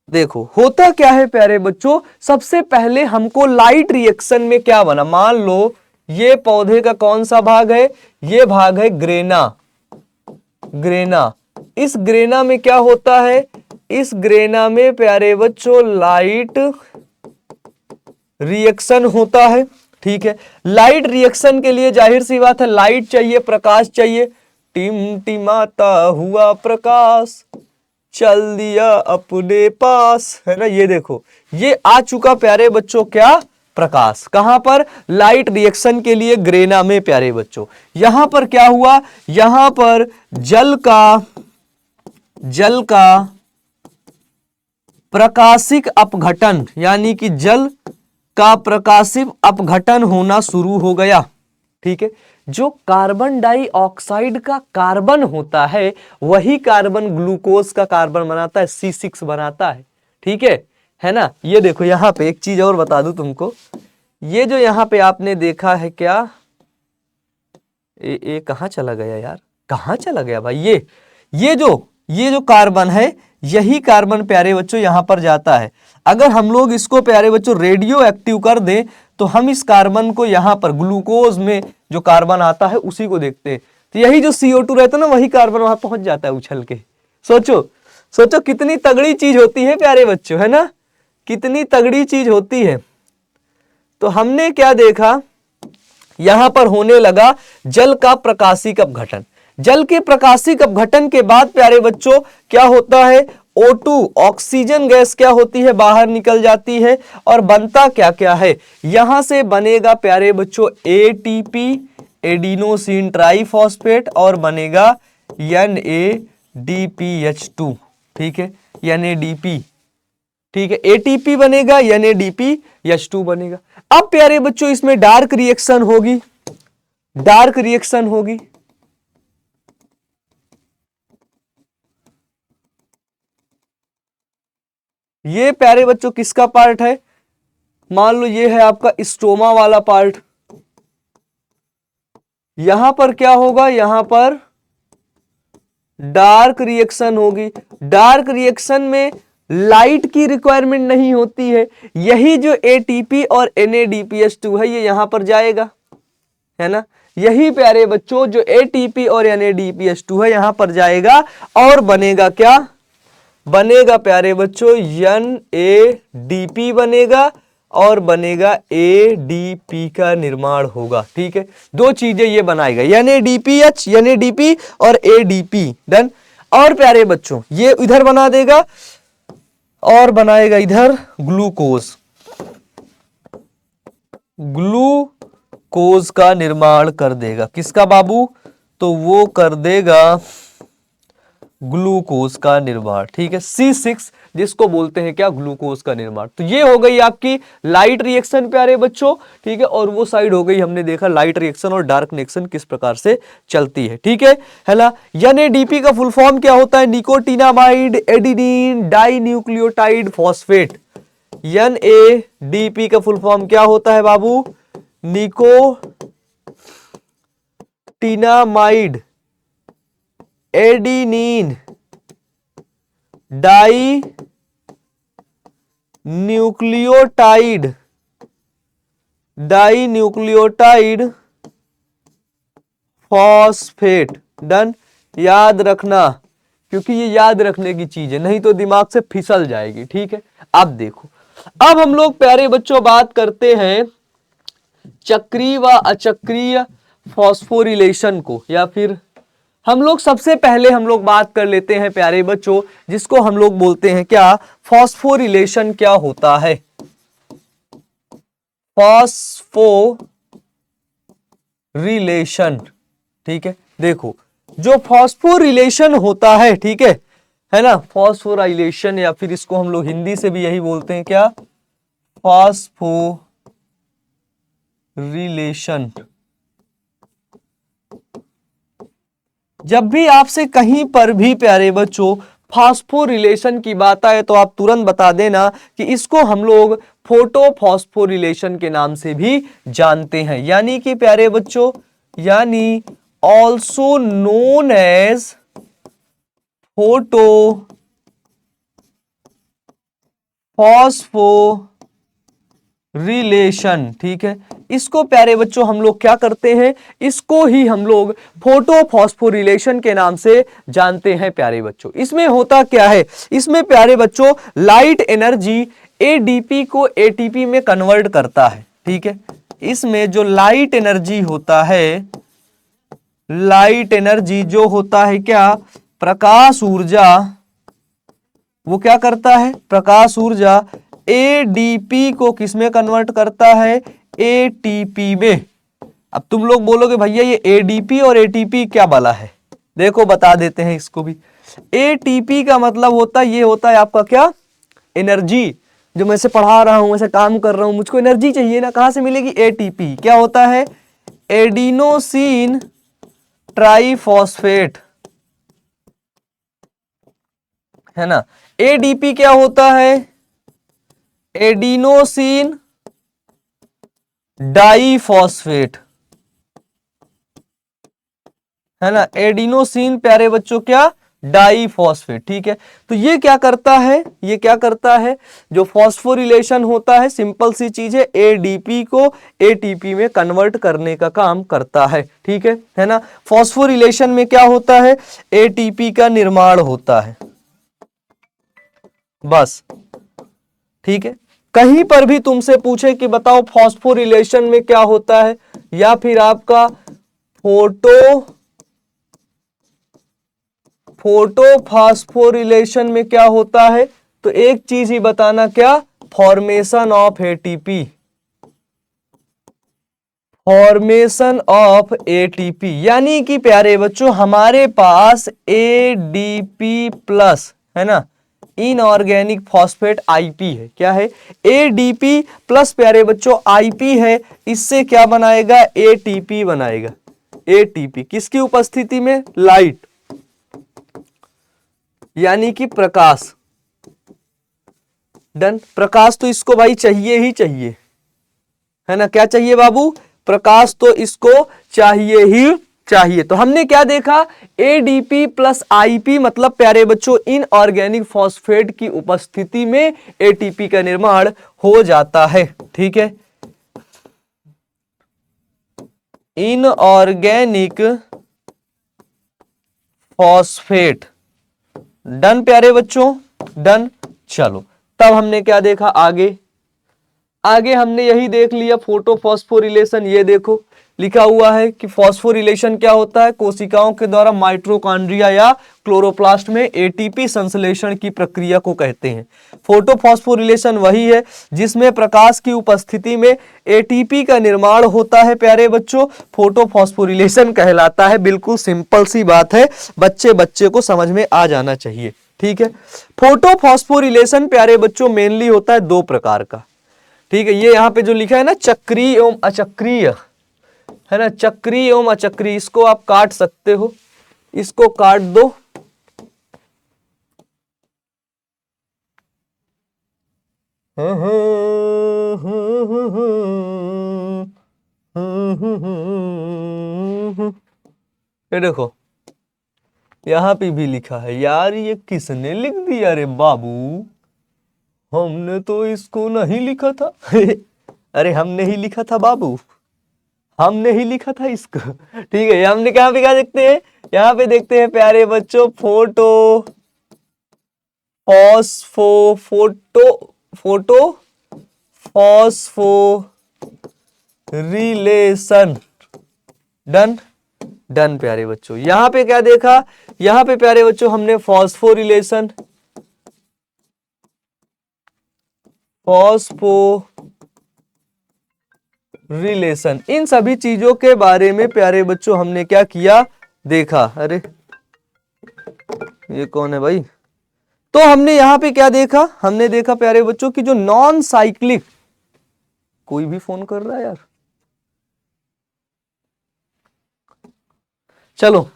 देखो होता क्या है प्यारे बच्चों, सबसे पहले हमको लाइट रिएक्शन में क्या बना, मान लो ये पौधे का कौन सा भाग है? ये भाग है ग्रेना। इस ग्रेना में क्या होता है? इस ग्रेना में प्यारे बच्चों लाइट रिएक्शन होता है। ठीक है, लाइट रिएक्शन के लिए जाहिर सी बात है लाइट चाहिए, प्रकाश चाहिए। टिमटिमाता हुआ प्रकाश चल दिया अपने पास, है ना। ये देखो, ये आ चुका प्यारे बच्चों क्या? प्रकाश। कहां पर? लाइट रिएक्शन के लिए ग्रेना में प्यारे बच्चों। यहां पर क्या हुआ? यहां पर जल का प्रकाशिक अपघटन, यानी कि जल का प्रकाशिक अपघटन होना शुरू हो गया। ठीक है, जो कार्बन डाइऑक्साइड का कार्बन होता है वही कार्बन ग्लूकोज का कार्बन बनाता है, C6 बनाता है। ठीक है ना। ये देखो यहां पे एक चीज और बता दूं तुमको, ये जो यहां पे आपने देखा है क्या, ये कहां चला गया यार, कहां चला गया भाई? ये जो कार्बन है, यही कार्बन प्यारे बच्चों यहां पर जाता है। अगर हम लोग इसको प्यारे बच्चों रेडियो एक्टिव कर दें तो हम इस कार्बन को यहां पर ग्लूकोज में जो कार्बन आता है उसी को देखते हैं, तो यही जो CO2 रहता है ना, वही कार्बन वहां पहुंच जाता है उछल के। सोचो कितनी तगड़ी चीज होती है प्यारे बच्चों, है ना, कितनी तगड़ी चीज होती है। तो हमने क्या देखा, यहां पर होने लगा जल का प्रकाशिक अपघटन। जल के प्रकाशिक अपघटन के बाद प्यारे बच्चों क्या होता है? O2 ऑक्सीजन गैस क्या होती है? बाहर निकल जाती है। और बनता क्या क्या है? यहां से बनेगा प्यारे बच्चों ATP, एडिनोसिन ट्राइफॉस्फेट, और बनेगा NADPH2। ठीक है, NADP। ठीक है, ATP बनेगा, NADPH2 बनेगा। अब प्यारे बच्चों इसमें डार्क रिएक्शन होगी, डार्क रिएक्शन होगी। ये प्यारे बच्चों किसका पार्ट है? मान लो ये है आपका स्टोमा वाला पार्ट। यहां पर क्या होगा? यहां पर डार्क रिएक्शन होगी। डार्क रिएक्शन में लाइट की रिक्वायरमेंट नहीं होती है। यही जो ATP और NADPH2 है ये यहां पर जाएगा, है ना। यही प्यारे बच्चों जो ATP और NADPH2 है यहां पर जाएगा और बनेगा क्या? बनेगा प्यारे बच्चों NADP बनेगा और बनेगा ADP का निर्माण होगा। ठीक है, दो चीजें ये बनाएगा, NADPH, NADP और ADP। डन। और प्यारे बच्चों ये इधर बना देगा और बनाएगा इधर ग्लूकोज। ग्लूकोज का निर्माण कर देगा। किसका बाबू? तो वो कर देगा ग्लूकोज का निर्माण। ठीक है, C6 जिसको बोलते हैं क्या? ग्लूकोज का निर्माण। तो ये हो गई आपकी लाइट रिएक्शन प्यारे बच्चों। ठीक है, और वो साइड हो गई, हमने देखा लाइट रिएक्शन और डार्क रिएक्शन किस प्रकार से चलती है। ठीक है ना। NADP का फुल फॉर्म क्या होता है? Nicotinamide adenine dinucleotide phosphate. NADP का फुल फॉर्म क्या होता है बाबू? Nicotinamide adenine dinucleotide phosphate. Done. याद रखना, क्योंकि ये याद रखने की चीज है, नहीं तो दिमाग से फिसल जाएगी। ठीक है, अब देखो, अब हम लोग प्यारे बच्चों बात करते हैं चक्रीय व अचक्रीय फॉस्फोरिलेशन को, या फिर हम लोग सबसे पहले हम लोग बात कर लेते हैं प्यारे बच्चों जिसको हम लोग बोलते हैं क्या? फॉस्फोरिलेशन क्या होता है? फॉस्फोरिलेशन। ठीक है, देखो जो फॉस्फोरिलेशन होता है, ठीक है ना, फॉस्फोराइलेशन, या फिर इसको हम लोग हिंदी से भी यही बोलते हैं क्या? फॉस्फोरिलेशन। जब भी आपसे कहीं पर भी प्यारे बच्चों फॉस्फोरिलेशन की बात आए तो आप तुरंत बता देना कि इसको हम लोग फोटोफॉस्फोरिलेशन के नाम से भी जानते हैं। यानी कि प्यारे बच्चों, यानी ऑल्सो नोन एज फोटोफॉस्फोरिलेशन। ठीक है, इसको प्यारे बच्चों हम लोग क्या करते हैं? इसको ही हम लोग फोटोफॉस्फोरिलेशन के नाम से जानते हैं प्यारे बच्चों। इसमें होता क्या है? इसमें प्यारे बच्चों लाइट एनर्जी ADP को ATP में कन्वर्ट करता है। ठीक है, इसमें जो लाइट एनर्जी होता है, लाइट एनर्जी जो होता है क्या? प्रकाश ऊर्जा, वो क्या करता है? प्रकाश ऊर्जा एडीपी को किसमें कन्वर्ट करता है? एटीपी में। अब तुम लोग बोलोगे भैया ये एडीपी और एटीपी क्या वाला है? देखो बता देते हैं इसको भी। एटीपी का मतलब होता है, ये होता है आपका क्या? एनर्जी। जो मैं से पढ़ा रहा हूं, ऐसे काम कर रहा हूं, मुझको एनर्जी चाहिए ना, कहां से मिलेगी? एटीपी। क्या होता है? एडिनोसिन ट्राइफॉस्फेट, है ना। एडीपी क्या होता है? एडिनोसिन डाइफॉस्फेट, है ना। एडिनोसिन प्यारे बच्चों क्या? डाइफॉस्फेट, ठीक है। तो ये क्या करता है? ये क्या करता है? जो फॉस्फोरिलेशन होता है, सिंपल सी चीज है, एडीपी को एटीपी में कन्वर्ट करने का काम करता है, ठीक है ना। फॉस्फोरिलेशन में क्या होता है? एटीपी का निर्माण होता है, बस, ठीक है। कहीं पर भी तुमसे पूछे कि बताओ फॉस्फोरिलेशन में क्या होता है, या फिर आपका फोटोफॉस्फोरिलेशन में क्या होता है, तो एक चीज ही बताना, क्या? Formation of ATP, formation of ATP. यानी कि प्यारे बच्चों हमारे पास एडीपी प्लस, है ना, इनऑर्गेनिक फॉस्फेट आईपी है। क्या है? एडीपी प्लस प्यारे बच्चों आईपी है। इससे क्या बनाएगा? एटीपी बनाएगा। एटीपी किसकी उपस्थिति में? लाइट, यानी कि प्रकाश। डन। प्रकाश तो इसको भाई चाहिए ही चाहिए, है ना। क्या चाहिए बाबू? प्रकाश तो इसको चाहिए ही चाहिए। तो हमने क्या देखा? एडीपी प्लस आईपी मतलब प्यारे बच्चों इनऑर्गेनिक फॉस्फेट की उपस्थिति में एटीपी का निर्माण हो जाता है, ठीक है। इनऑर्गेनिक फॉस्फेट, डन प्यारे बच्चों, डन। चलो तब हमने क्या देखा? आगे हमने यही देख लिया, फोटोफॉस्फोरिलेशन। ये देखो लिखा हुआ है कि फॉस्फोरिलेशन क्या होता है? कोशिकाओं के द्वारा माइटोकॉन्ड्रिया या क्लोरोप्लास्ट में एटीपी संश्लेषण की प्रक्रिया को कहते हैं। फोटोफॉस्फोरिलेशन वही है जिसमें प्रकाश की उपस्थिति में एटीपी का निर्माण होता है प्यारे बच्चों, फोटोफॉस्फोरिलेशन कहलाता है। बिल्कुल सिंपल सी बात है, बच्चे को समझ में आ जाना चाहिए, ठीक है। फोटोफॉस्फोरिलेशन प्यारे बच्चों मेनली होता है दो प्रकार का, ठीक है। ये यहां पे जो लिखा है ना, चक्रीय एवं अचक्रीय, है ना, चक्रीय एवं अचक्रीय, इसको आप काट सकते हो, इसको काट दो। ये देखो यहां पे भी लिखा है। यार ये किसने लिख दिया रे बाबू? हमने तो इसको नहीं लिखा था। अरे हमने ही लिखा था बाबू, हमने ही लिखा था इसको, ठीक है। हमने कहां पे क्या देखते हैं? यहाँ पे देखते हैं प्यारे बच्चों फोटोफॉस्फोरिलेशन। डन, डन प्यारे बच्चों। यहां पे क्या देखा? यहां पे प्यारे बच्चों हमने फॉस्फोरिलेशन, रिलेशन, इन सभी चीजों के बारे में प्यारे बच्चों हमने क्या किया? देखा। अरे ये कौन है भाई? तो हमने यहां पे क्या देखा? हमने देखा प्यारे बच्चों की जो नॉन साइक्लिक, कोई भी फोन कर रहा है यार, चलो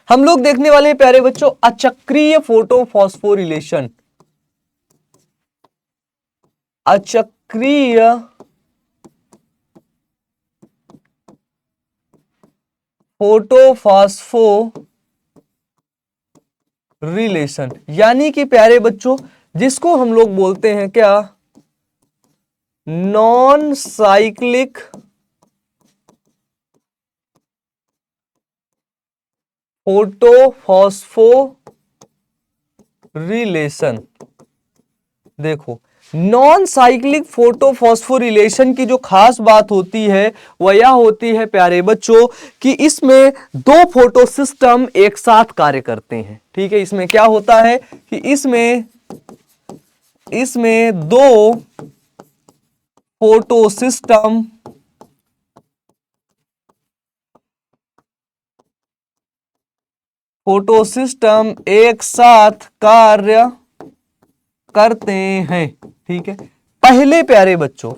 हम लोग देखने वाले हैं प्यारे बच्चों अचक्रीय फोटोफॉस्फोरिलेशन। अचक्रीय फोटोफॉस्फोरिलेशन, यानी कि प्यारे बच्चों जिसको हम लोग बोलते हैं क्या? Non cyclic photophosphorylation. देखो नॉन साइक्लिक फोटोफॉस्फोरिलेशन की जो खास बात होती है वह यह होती है प्यारे बच्चों कि इसमें दो फोटो सिस्टम एक साथ कार्य करते हैं, ठीक है। इसमें क्या होता है कि इसमें इसमें दो फोटो सिस्टम एक साथ कार्य करते हैं। ठीक है, पहले प्यारे बच्चों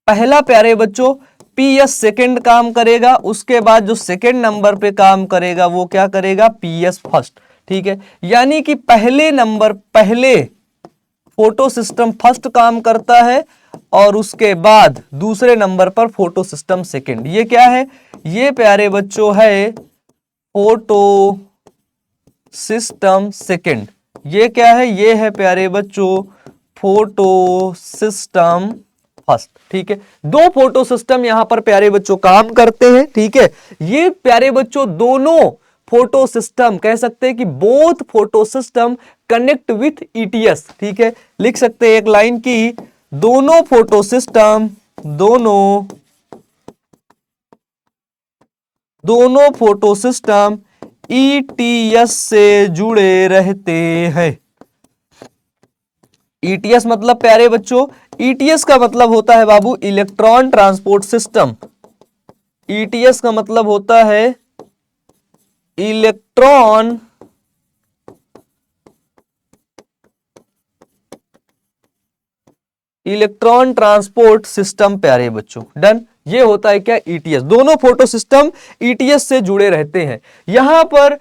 पहला प्यारे बच्चों पीएस सेकंड काम करेगा, उसके बाद जो सेकंड नंबर पे काम करेगा वो क्या करेगा, पीएस फर्स्ट। ठीक है, यानी कि पहले फोटो सिस्टम फर्स्ट काम करता है और उसके बाद दूसरे नंबर पर फोटो सिस्टम सेकंड। ये क्या है, ये प्यारे बच्चों है फोटो सिस्टम सेकंड। ये क्या है, ये है प्यारे बच्चों फोटो सिस्टम फर्स्ट। ठीक है, दो फोटो सिस्टम यहां पर प्यारे बच्चों काम करते हैं। ठीक है, ये प्यारे बच्चों दोनों फोटो सिस्टम कह सकते हैं कि both photo system connect with ETS. ठीक है, लिख सकते हैं एक लाइन की दोनों फोटो सिस्टम ईटीएस से जुड़े रहते हैं। ईटीएस मतलब प्यारे बच्चों, ईटीएस का मतलब होता है बाबू इलेक्ट्रॉन ट्रांसपोर्ट सिस्टम। ईटीएस का मतलब होता है इलेक्ट्रॉन ट्रांसपोर्ट सिस्टम प्यारे बच्चों। डन, ये होता है क्या, ईटीएस। दोनों फोटो सिस्टम ईटीएस से जुड़े रहते हैं। यहां पर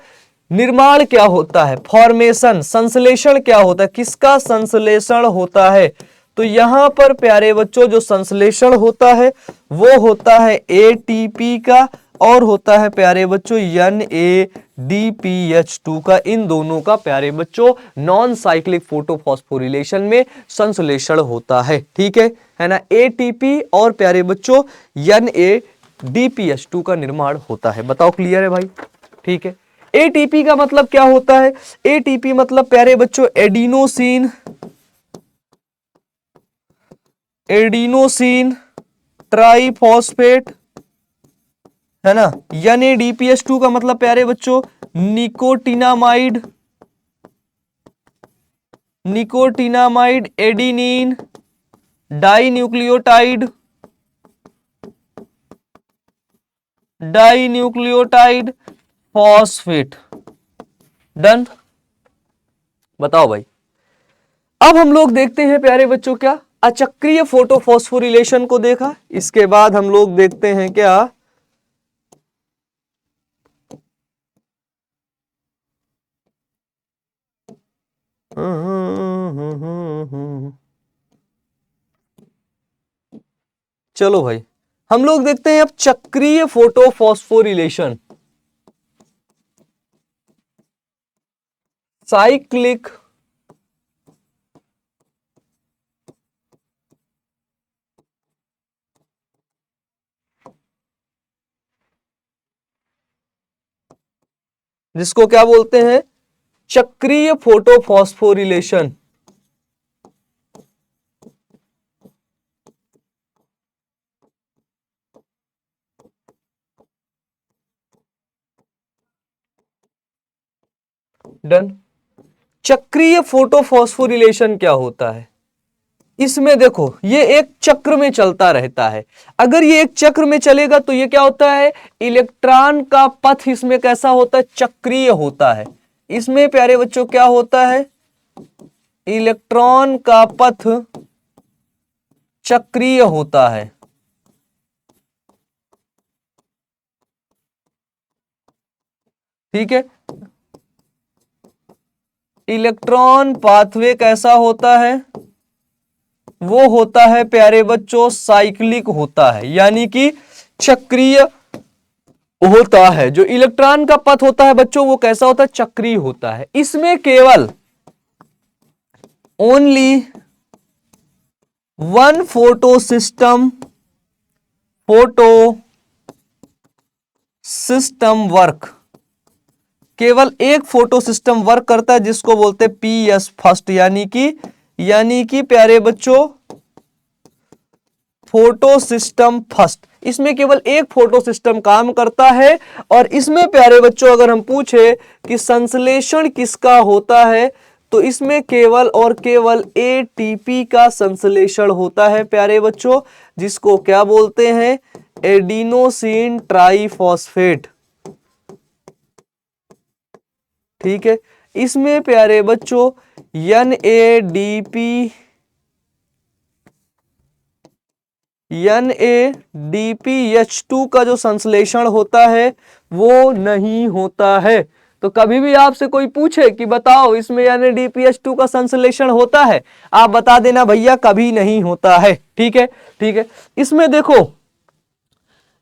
निर्माण क्या होता है, फॉर्मेशन संश्लेषण क्या होता है, किसका संश्लेषण होता है, तो यहां पर प्यारे बच्चों जो संश्लेषण होता है वो होता है एटीपी का और होता है प्यारे बच्चों NADPH2 का। इन दोनों का प्यारे बच्चों नॉन साइक्लिक फोटोफॉस्फोरिलेशन में संश्लेषण होता है। ठीक है ना, एटीपी और प्यारे बच्चों NADPH2 का निर्माण होता है। बताओ क्लियर है भाई। ठीक है, एटीपी का मतलब क्या होता है, एटीपी मतलब प्यारे बच्चों एडिनोसिन ट्राइफॉस्फेट, है ना। NADPH2 का मतलब प्यारे बच्चों nicotinamide adenine dinucleotide phosphate. Done, बताओ भाई। अब हम लोग देखते हैं प्यारे बच्चों क्या, अचक्रीय फोटोफॉस्फोरिलेशन को देखा, इसके बाद हम लोग देखते हैं क्या, चलो भाई हम लोग देखते हैं अब चक्रीय फोटोफॉस्फोरिलेशन। साइक्लिक जिसको क्या बोलते हैं, चक्रीय फोटोफॉस्फोरिलेशन। डन, चक्रीय फोटोफॉस्फोरिलेशन क्या होता है, इसमें देखो ये एक चक्र में चलता रहता है। अगर ये एक चक्र में चलेगा तो ये क्या होता है, इलेक्ट्रॉन का पथ इसमें कैसा होता है, चक्रीय होता है। इसमें प्यारे बच्चों क्या होता है, इलेक्ट्रॉन का पथ चक्रीय होता है। ठीक है, इलेक्ट्रॉन पाथवे कैसा होता है, वो होता है प्यारे बच्चों साइक्लिक होता है, यानी कि चक्रीय होता है। जो इलेक्ट्रॉन का पथ होता है बच्चों वो कैसा होता है, चक्रीय होता है। इसमें केवल only one photo system work, केवल एक फोटो सिस्टम वर्क करता है जिसको बोलते हैं पीएस फर्स्ट, यानी कि प्यारे बच्चों फोटो सिस्टम फर्स्ट। इसमें केवल एक फोटो सिस्टम काम करता है और इसमें प्यारे बच्चों अगर हम पूछे कि संश्लेषण किसका होता है तो इसमें केवल और केवल एटीपी का संश्लेषण होता है प्यारे बच्चों, जिसको क्या बोलते हैं, एडिनोसिन ट्राइफॉस्फेट। ठीक है, इसमें प्यारे बच्चों NADPH2 का जो संश्लेषण होता है वो नहीं होता है। तो कभी भी आपसे कोई पूछे कि बताओ इसमें NADPH2 का संश्लेषण होता है, आप बता देना भैया कभी नहीं होता है। ठीक है, ठीक है। इसमें देखो,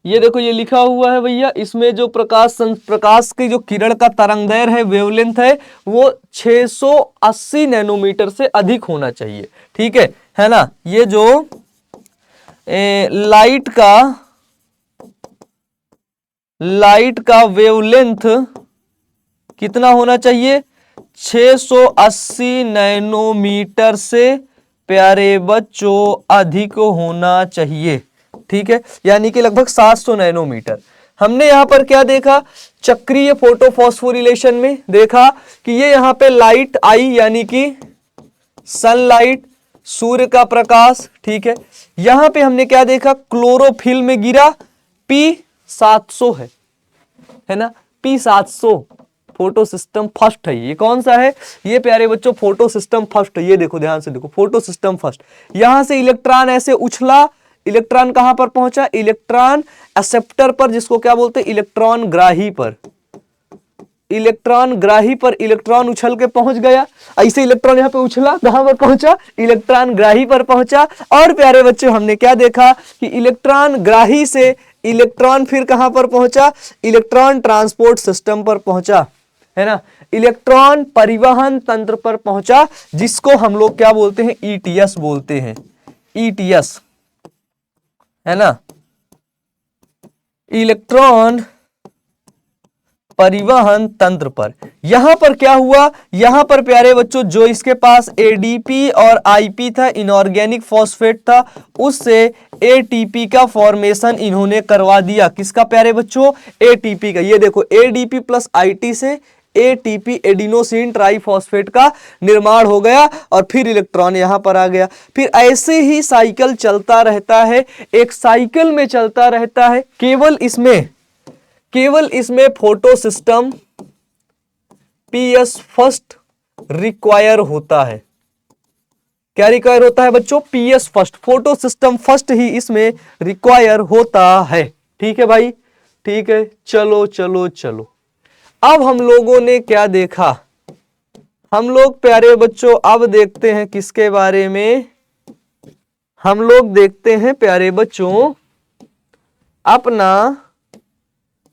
ये देखो ये लिखा हुआ है भैया, इसमें जो प्रकाश की जो किरण का तरंगदैर्घ्य है, वेवलेंथ है, वो 680 नैनोमीटर से अधिक होना चाहिए। ठीक है ना। ये जो लाइट का वेवलेंथ कितना होना चाहिए, 680 नैनोमीटर से प्यारे बच्चों अधिक होना चाहिए। ठीक है, यानी कि लगभग 700 नैनोमीटर। हमने यहां पर क्या देखा, चक्रीय फोटोफॉस्फोरिलेशन में देखा कि ये यहां पे लाइट आई, यानी कि सनलाइट, सूर्य का प्रकाश। ठीक है, यहां पे हमने क्या देखा, क्लोरोफिल में गिरा, P700 है ना, P700 फोटो सिस्टम फर्स्ट है। ये कौन सा है, ये प्यारे बच्चों फोटो सिस्टम फर्स्ट है। ये देखो ध्यान से देखो, फोटो सिस्टम फर्स्ट। यहां से इलेक्ट्रॉन ऐसे उछला, इलेक्ट्रॉन कहां पर पहुंचा, इलेक्ट्रॉन एक्सेप्टर पर, जिसको क्या बोलते हैं, इलेक्ट्रॉन ग्राही पर। इलेक्ट्रॉन ग्राही पर इलेक्ट्रॉन उछल के पहुंच गया, ऐसे इलेक्ट्रॉन यहां पे उछला, कहां पर पहुंचा, इलेक्ट्रॉन ग्राही पर पहुंचा। और प्यारे बच्चों हमने क्या देखा कि इलेक्ट्रॉन ग्राही से इलेक्ट्रॉन फिर कहां पर पहुंचा, इलेक्ट्रॉन ट्रांसपोर्ट सिस्टम पर पहुंचा, है ना, इलेक्ट्रॉन परिवहन तंत्र पर पहुंचा, जिसको हम लोग क्या बोलते हैं, ETS बोलते हैं, ETS, है ना, इलेक्ट्रॉन परिवहन तंत्र पर। यहां पर क्या हुआ, यहां पर प्यारे बच्चों जो इसके पास ADP और IP था, इनऑर्गेनिक फॉस्फेट था, उससे ATP का फॉर्मेशन इन्होंने करवा दिया। किसका प्यारे बच्चों, ATP का। ये देखो ADP प्लस IT से ATP, एडिनोसिन ट्राइफॉस्फेट का निर्माण हो गया, और फिर इलेक्ट्रॉन यहां पर आ गया। फिर ऐसे ही साइकिल चलता रहता है, एक साइकिल में चलता रहता है। केवल इसमें photo system PS first require होता है। क्या रिक्वायर होता है बच्चों, PS first, photo system first ही इसमें रिक्वायर होता है। ठीक है भाई, ठीक है। चलो चलो चलो, अब हम लोगों ने क्या देखा, हम लोग प्यारे बच्चों अब देखते हैं किसके बारे में, हम लोग देखते हैं प्यारे बच्चों अपना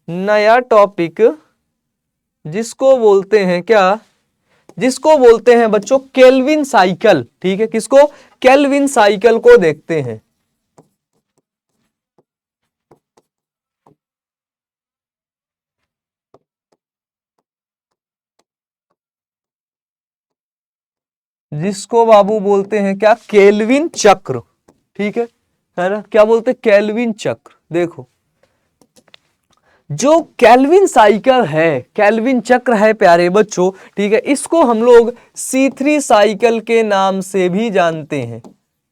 नया टॉपिक, जिसको बोलते हैं क्या, जिसको बोलते हैं बच्चों केल्विन साइकिल। ठीक है, किसको, केल्विन साइकिल को देखते हैं। जिसको बाबू बोलते हैं क्या, केल्विन चक्र। ठीक है ना, क्या बोलते हैं, केल्विन चक्र। देखो जो केल्विन साइकिल है, केल्विन चक्र है प्यारे बच्चों, ठीक है, इसको हम लोग C3 साइकिल के नाम से भी जानते हैं।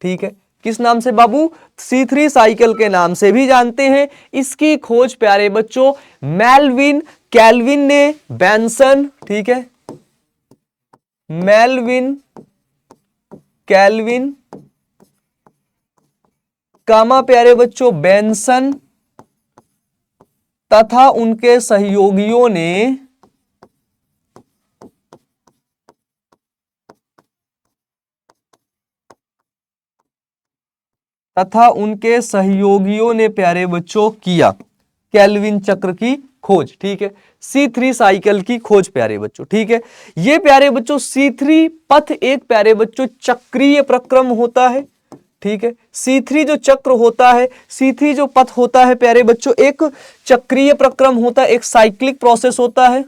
ठीक है, किस नाम से बाबू, C3 साइकिल के नाम से भी जानते हैं। इसकी खोज प्यारे बच्चों मेल्विन कैल्विन ने, बेंसन, ठीक है, मेल्विन कैल्विन कामा प्यारे बच्चों बेंसन तथा उनके सहयोगियों ने प्यारे बच्चों किया केल्विन चक्र की खोज। ठीक है, C3 साइकिल की खोज प्यारे बच्चों। ठीक है, ये प्यारे बच्चों C3 पथ एक प्यारे बच्चों चक्रीय प्रक्रम होता है। ठीक है, C3 जो चक्र होता है, C3 जो पथ होता है प्यारे बच्चों, एक चक्रीय प्रक्रम होता है, एक साइक्लिक प्रोसेस होता है,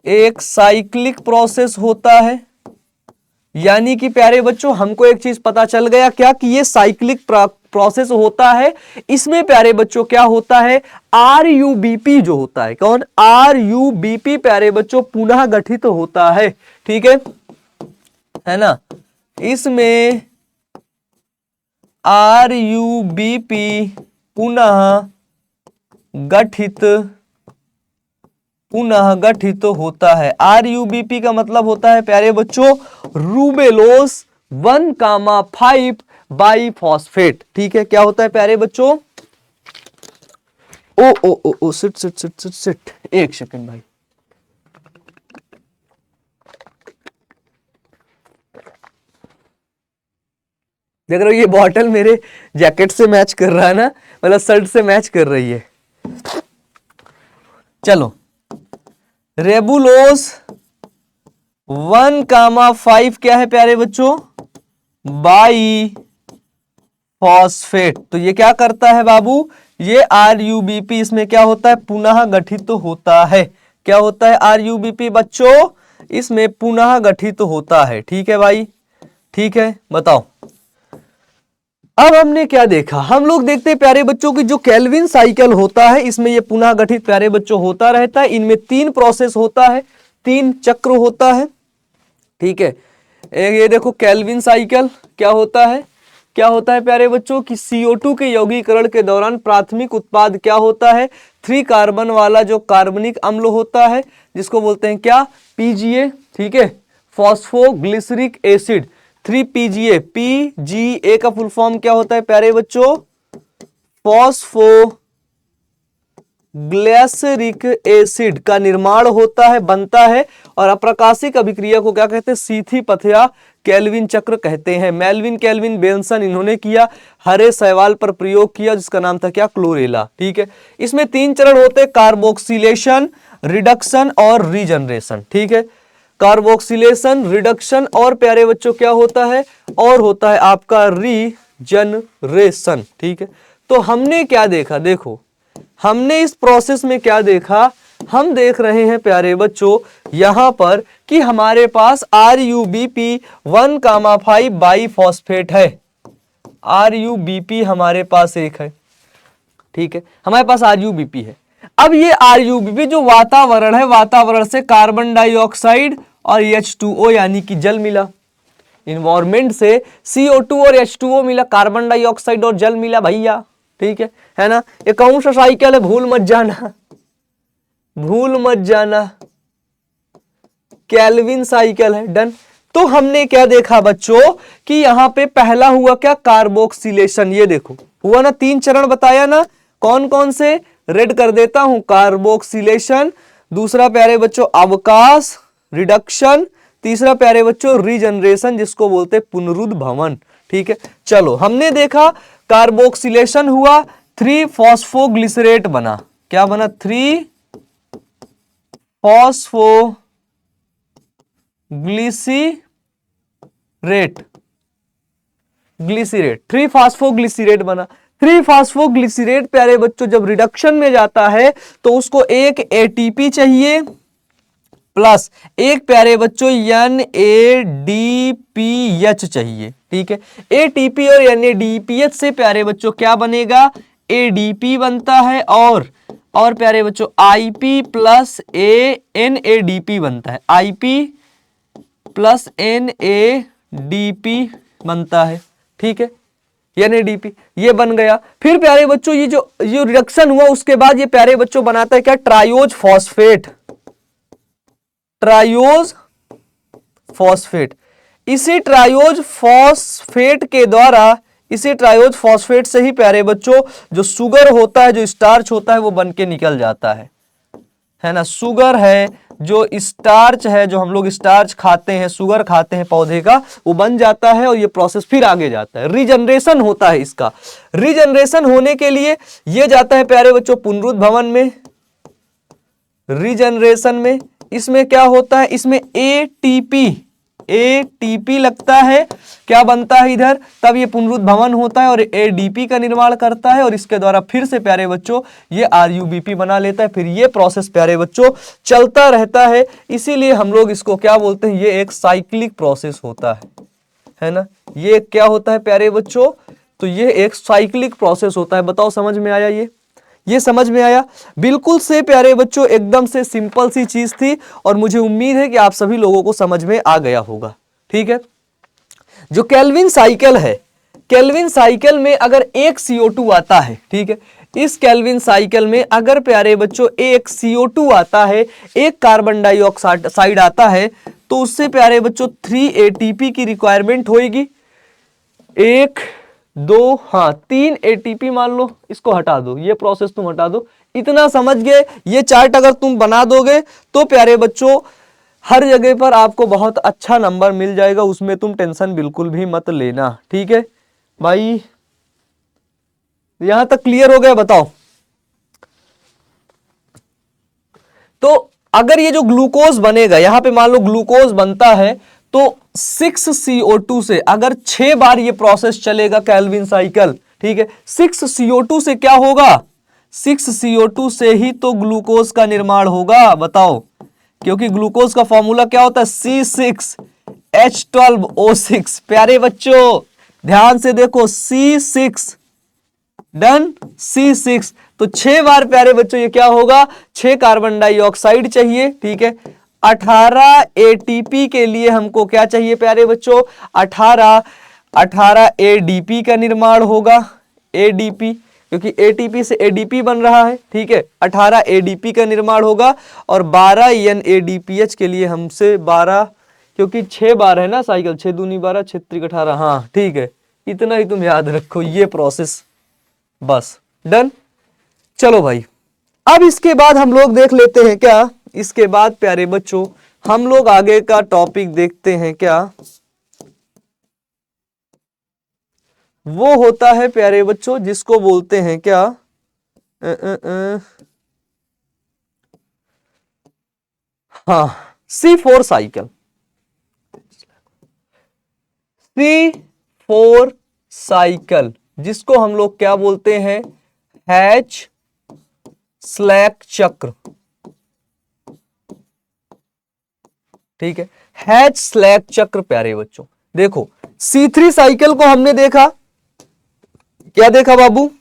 एक साइक्लिक प्रोसेस होता है। यानी कि प्यारे बच्चों हमको एक चीज पता चल गया क्या, कि ये साइक्लिक प्रोसेस होता है, इसमें प्यारे बच्चों क्या होता है, RUBP जो होता है, कौन, RUBP प्यारे बच्चों पुनः गठित होता है। ठीक है ना, इसमें RUBP पुनः गठित होता है। RUBP का मतलब होता है प्यारे बच्चों रूबेलोस 1,5 बाइफॉस्फेट। ठीक है, क्या होता है प्यारे बच्चों, ओ ओ ओ ओ sit sit sit sit sit, एक सेकंड भाई। देख रहे हो ये बॉटल मेरे जैकेट से मैच कर रहा है ना, मतलब शर्ट से मैच कर रही है। चलो, रेबुलोस 1,5 क्या है प्यारे बच्चों, बाई फॉस्फेट। तो ये क्या करता है बाबू, ये RUBP इसमें क्या होता है, पुनः गठित होता है। क्या होता है RUBP बच्चों, इसमें पुनः गठित होता है। ठीक है भाई, ठीक है, बताओ अब हमने क्या देखा। हम लोग देखते हैं प्यारे बच्चों की जो केल्विन साइकिल होता है, इसमें ये पुनः गठित प्यारे बच्चों होता रहता है। इनमें 3 प्रोसेस होता है, 3 चक्र होता है। ठीक है, ये देखो केल्विन साइकिल क्या होता है, क्या होता है प्यारे बच्चों कि CO2 के यौगीकरण के दौरान प्राथमिक उत्पाद क्या होता है, 3 कार्बन वाला जो कार्बनिक अम्ल होता है, जिसको बोलते हैं क्या, PGA। ठीक है, फॉस्फोग्लिसरिक एसिड, 3 PGA का फुल फॉर्म क्या होता है प्यारे बच्चों, फॉस्फो ग्लिसरिक एसिड का निर्माण होता है, बनता है। और अप्रकाशिक अभिक्रिया को क्या कहते हैं, सीथी पथया केल्विन चक्र कहते हैं। मेल्विन केल्विन बेंसन इन्होंने किया, हरे शैवाल पर प्रयोग किया, जिसका नाम था क्या, क्लोरेला। ठीक है, इसमें 3 चरण होते हैं, कार्बोक्सिलेशन, रिडक्शन और रीजनरेशन। ठीक है, कार्बोक्सिलेशन, रिडक्शन और प्यारे बच्चों क्या होता है, और होता है आपका रीजनरेशन। ठीक है, तो हमने क्या देखा, देखो हमने इस प्रोसेस में क्या देखा, हम देख रहे हैं प्यारे बच्चों यहां पर कि हमारे पास RUBP 1,5 बाइफॉस्फेट है। RUBP हमारे पास एक है। ठीक है, हमारे पास RUBP है। अब ये RUBP जो वातावरण है, वातावरण से कार्बन डाइऑक्साइड और H2O यानी कि जल मिला, इन्वायरमेंट से CO2 और H2O मिला, कार्बन डाइऑक्साइड और जल मिला भैया। ठीक है ना, ये कौन सा साइकिल है, भूल मत जाना, भूल मत जाना, केल्विन साइकिल है। डन। तो हमने क्या देखा बच्चों कि यहां पे पहला हुआ क्या, कार्बोक्सिलेशन। ये देखो हुआ ना, 3 चरण बताया ना, कौन कौन से, रेड कर देता हूं, कार्बोक्सिलेशन, दूसरा प्यारे बच्चों अवकाश, रिडक्शन, तीसरा प्यारे बच्चों रीजनरेशन, जिसको बोलते पुनरुद्भवन। ठीक है, चलो हमने देखा कार्बोक्सिलेशन हुआ, 3 फॉस्फोग्लिसरेट बना, क्या बना, 3 ग्लिसरेट 3 फास्फोग्लिसरेट बना। 3 फास्फोग्लिसरेट प्यारे बच्चों जब रिडक्शन में जाता है तो उसको एक ATP चाहिए प्लस एक प्यारे बच्चों NADPH चाहिए। ठीक है, ATP और NADPH से प्यारे बच्चों क्या बनेगा, ADP बनता है, और प्यारे बच्चों IP प्लस NADP बनता है, IP प्लस NADP बनता है। ठीक है, NADP ये बन गया। फिर प्यारे बच्चों ये जो रिडक्शन हुआ उसके बाद ये प्यारे बच्चों बनाता है क्या, ट्रायोज फॉस्फेट, ट्रायोज फॉस्फेट। इसी ट्रायोज फॉस्फेट के द्वारा, इसी ट्रायोज फॉस्फेट से ही प्यारे बच्चों जो शुगर होता है, जो स्टार्च होता है, वो बन के निकल जाता है ना। शुगर है, जो स्टार्च है, जो हम लोग स्टार्च खाते हैं, शुगर खाते हैं पौधे का, वो बन जाता है और ये प्रोसेस फिर आगे जाता है, रीजनरेशन होता है इसका। रीजनरेशन होने के लिए ये जाता है प्यारे बच्चों पुनरुद्भवन में, रीजनरेशन में। इसमें क्या होता है, इसमें ATP लगता है, क्या बनता है इधर, तब ये पुनरुद्भवन होता है और ADP का निर्माण करता है, और इसके द्वारा फिर से प्यारे बच्चों ये RUBP बना लेता है। फिर ये प्रोसेस प्यारे बच्चों चलता रहता है, इसीलिए हम लोग इसको क्या बोलते हैं, ये एक साइक्लिक प्रोसेस होता है ना। ये क्या होता है प्यारे बच्चों, तो ये एक साइक्लिक प्रोसेस होता है। बताओ समझ में आया? ये समझ में आया? बिल्कुल से प्यारे बच्चों एकदम से सिंपल सी चीज थी और मुझे उम्मीद है कि आप सभी लोगों को समझ में आ गया होगा। ठीक है, जो केल्विन साइकिल है, केल्विन साइकिल में अगर एक CO2 आता है, ठीक है, इस केल्विन साइकिल में अगर प्यारे बच्चों एक CO2 आता है, एक कार्बन डाइऑक्साइड आता है, तो उससे प्यारे बच्चों 3 ATP की रिक्वायरमेंट होगी। 1 2 हाँ 3 ATP मान लो, इसको हटा दो, ये प्रोसेस तुम हटा दो। इतना समझ गए? ये चार्ट अगर तुम बना दोगे तो प्यारे बच्चों हर जगह पर आपको बहुत अच्छा नंबर मिल जाएगा, उसमें तुम टेंशन बिल्कुल भी मत लेना। ठीक है भाई, यहां तक क्लियर हो गया? बताओ। तो अगर ये जो ग्लूकोज बनेगा, यहां पे मान लो ग्लूकोज बनता है, तो 6 CO2 से अगर 6 बार ये प्रोसेस चलेगा केल्विन साइकिल, ठीक है, 6 CO2 से क्या होगा? 6 CO2 से ही तो ग्लूकोज का निर्माण होगा। बताओ, क्योंकि ग्लूकोज का फॉर्मूला क्या होता है? C6H12O6। प्यारे बच्चों ध्यान से देखो, C6 डन, C6, तो 6 बार प्यारे बच्चों ये क्या होगा? 6 कार्बन डाइऑक्साइड चाहिए, ठीक है। 18 ATP के लिए हमको क्या चाहिए प्यारे बच्चों? 18 ADP का निर्माण होगा। ADP, क्योंकि ATP से ADP बन रहा है, ठीक है। 18 ADP का निर्माण होगा और 12 NADPH के लिए हमसे 12, क्योंकि 6 बार है ना साइकिल, 6 दूनी 12, 6 त्रिक 18, हाँ ठीक है। इतना ही तुम याद रखो ये प्रोसेस, बस डन। चलो भाई, अब इसके बाद हम लोग देख लेते हैं क्या, इसके बाद प्यारे बच्चों हम लोग आगे का टॉपिक देखते हैं क्या। वो होता है प्यारे बच्चों जिसको बोलते हैं क्या, हाँ C4 साइकिल। C4 साइकिल जिसको हम लोग क्या बोलते हैं? हैच स्लैक चक्र। ठीक है, हैच स्लैक चक्र। प्यारे बच्चों देखो, C3 साइकिल को हमने देखा, क्या देखा बाबू?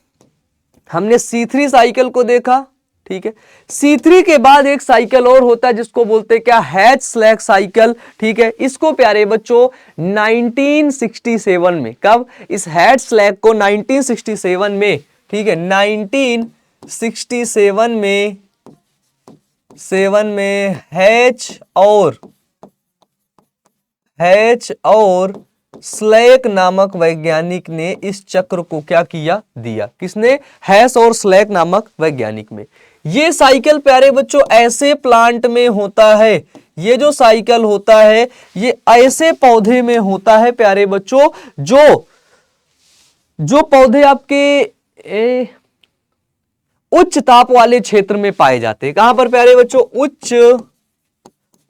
हमने C3 साइकिल को देखा, ठीक है। C3 के बाद एक साइकिल और होता है जिसको बोलते हैं क्या? हैच स्लैक साइकिल, ठीक है। इसको प्यारे बच्चों 1967 में, कब? इस हैच स्लैक को 1967 में, ठीक है, 1967 में हैच और स्लैक नामक वैज्ञानिक ने इस चक्र को क्या किया? दिया। किसने? हैश और स्लैक नामक वैज्ञानिक में। ये साइकिल प्यारे बच्चों ऐसे प्लांट में होता है, ये जो साइकिल होता है ये ऐसे पौधे में होता है प्यारे बच्चों, जो पौधे आपके उच्च ताप वाले क्षेत्र में पाए जाते हैं। कहां पर प्यारे बच्चों?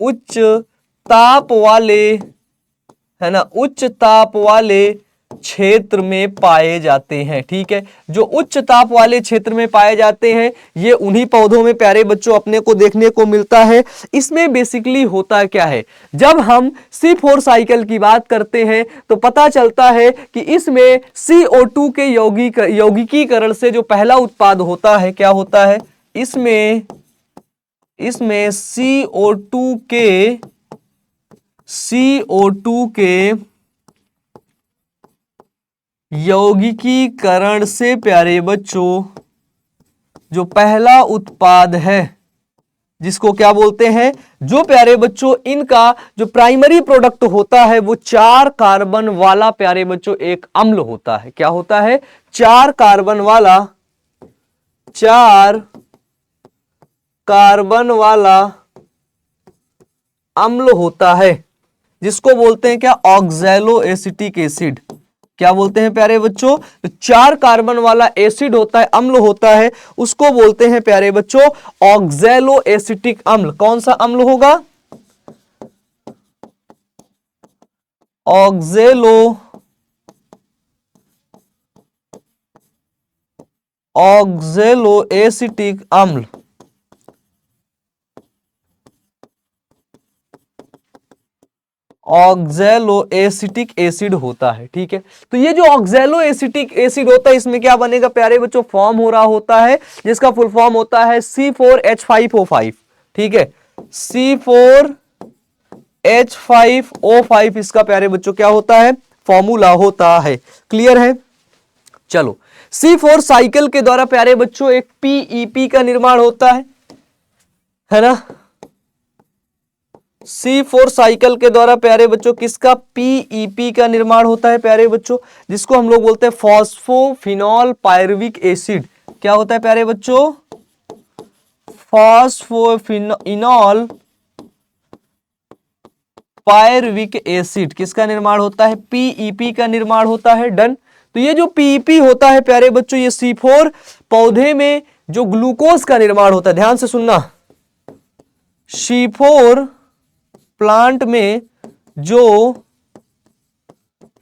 उच्च ताप वाले, है ना, उच्च ताप वाले क्षेत्र में पाए जाते हैं। ठीक है, जो उच्च ताप वाले क्षेत्र में पाए जाते हैं ये उन्हीं पौधों में प्यारे बच्चों अपने को देखने को मिलता है। इसमें बेसिकली होता क्या है, जब हम C4 साइकिल की बात करते हैं तो पता चलता है कि इसमें CO2 के यौगिकीकरण से जो पहला उत्पाद होता है, क्या होता है? इसमें CO2 के यौगिकीकरण से प्यारे बच्चों जो पहला उत्पाद है, जिसको क्या बोलते हैं? जो प्यारे बच्चों इनका जो प्राइमरी प्रोडक्ट होता है वो 4 कार्बन वाला प्यारे बच्चों एक अम्ल होता है। क्या होता है? 4 कार्बन वाला अम्ल होता है, जिसको बोलते हैं क्या? Oxalo acetic acid. क्या बोलते हैं प्यारे बच्चों? तो 4 कार्बन वाला एसिड होता है, अम्ल होता है, उसको बोलते हैं प्यारे बच्चों ऑक्सैलो एसिटिक अम्ल। कौन सा अम्ल होगा? ऑक्सैलो एसिटिक अम्ल। ऑक्सैलो एसिटिक एसिड होता है। ठीक है, तो ये जो ऑक्सैलो एसिटिक एसिड होता है इसमें क्या बनेगा प्यारे बच्चों, फॉर्म हो रहा होता है जिसका फुल फॉर्म होता है C4H5O5। ठीक है, C4H5O5 इसका प्यारे बच्चों क्या होता है, फॉर्मूला होता है। क्लियर है? चलो, C4 साइकिल के द्वारा प्यारे बच्चों एक PEP का निर्माण होता है ना। C4 साइकिल के द्वारा प्यारे बच्चों किसका, PEP का निर्माण होता है प्यारे बच्चों, जिसको हम लोग बोलते हैं फॉस्फोफिनॉल पायरुविक एसिड। क्या होता है प्यारे बच्चों, फॉस्फोफिनॉल पायरुविक एसिड किसका निर्माण होता है, PEP का निर्माण होता है। डन। तो ये जो PEP होता है प्यारे बच्चों, ये C4 पौधे में जो ग्लूकोज का निर्माण होता है, ध्यान से सुनना, C4 प्लांट में जो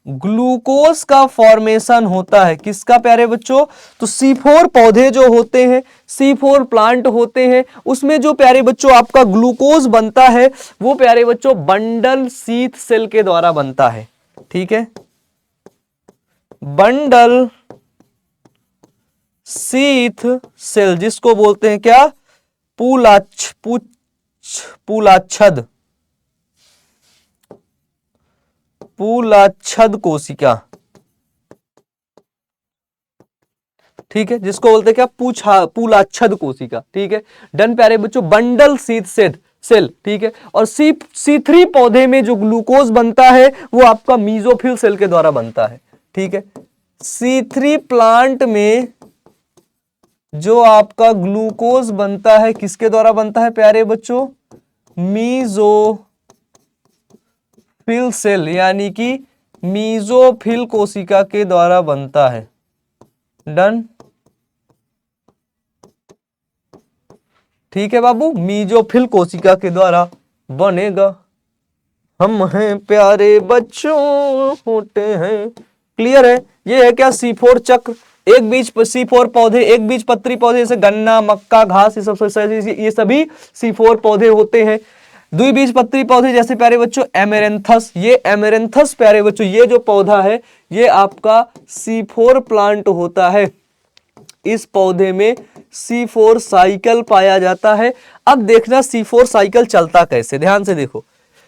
ग्लूकोज का फॉर्मेशन होता है, किसका प्यारे बच्चों, तो C4 पौधे जो होते हैं, C4 प्लांट होते हैं, उसमें जो प्यारे बच्चों आपका ग्लूकोज बनता है वो प्यारे बच्चों बंडल शीथ सेल के द्वारा बनता है। ठीक है, बंडल शीथ सेल जिसको बोलते हैं क्या, पूलाच्छद कोशिका। ठीक है, जिसको बोलते हैं क्या, पूलाच्छद कोशिका। ठीक है, डन प्यारे बच्चों, बंडल शीथ सेल। ठीक है, और C3 पौधे में जो ग्लूकोज बनता है वो आपका मीजोफिल सेल के द्वारा बनता है। ठीक है, C3 प्लांट में जो आपका ग्लूकोज बनता है किसके द्वारा बनता है प्यारे बच्चों, मीजोफिल सेल यानी कि मीजोफिल कोशिका के द्वारा बनता है। डन। ठीक है बाबू, मीजोफिल कोशिका के द्वारा बनेगा। हम हैं प्यारे बच्चों होते हैं। क्लियर है? ये है क्या, C4 चक्र। एक बीज C4 पौधे, एक बीज पत्री पौधे जैसे गन्ना, मक्का, घास, ये सभी C4 पौधे होते हैं। द्विबीज पत्री पौधे जैसे प्यारे बच्चों एमेरेंथस, ये एमेरेंथस प्यारे बच्चों, ये जो पौधा है ये आपका C4 प्लांट होता है। इस पौधे में C4 साइकिल पाया जाता है। अब देखना C4 साइकिल चलता कैसे, ध्यान से देखो।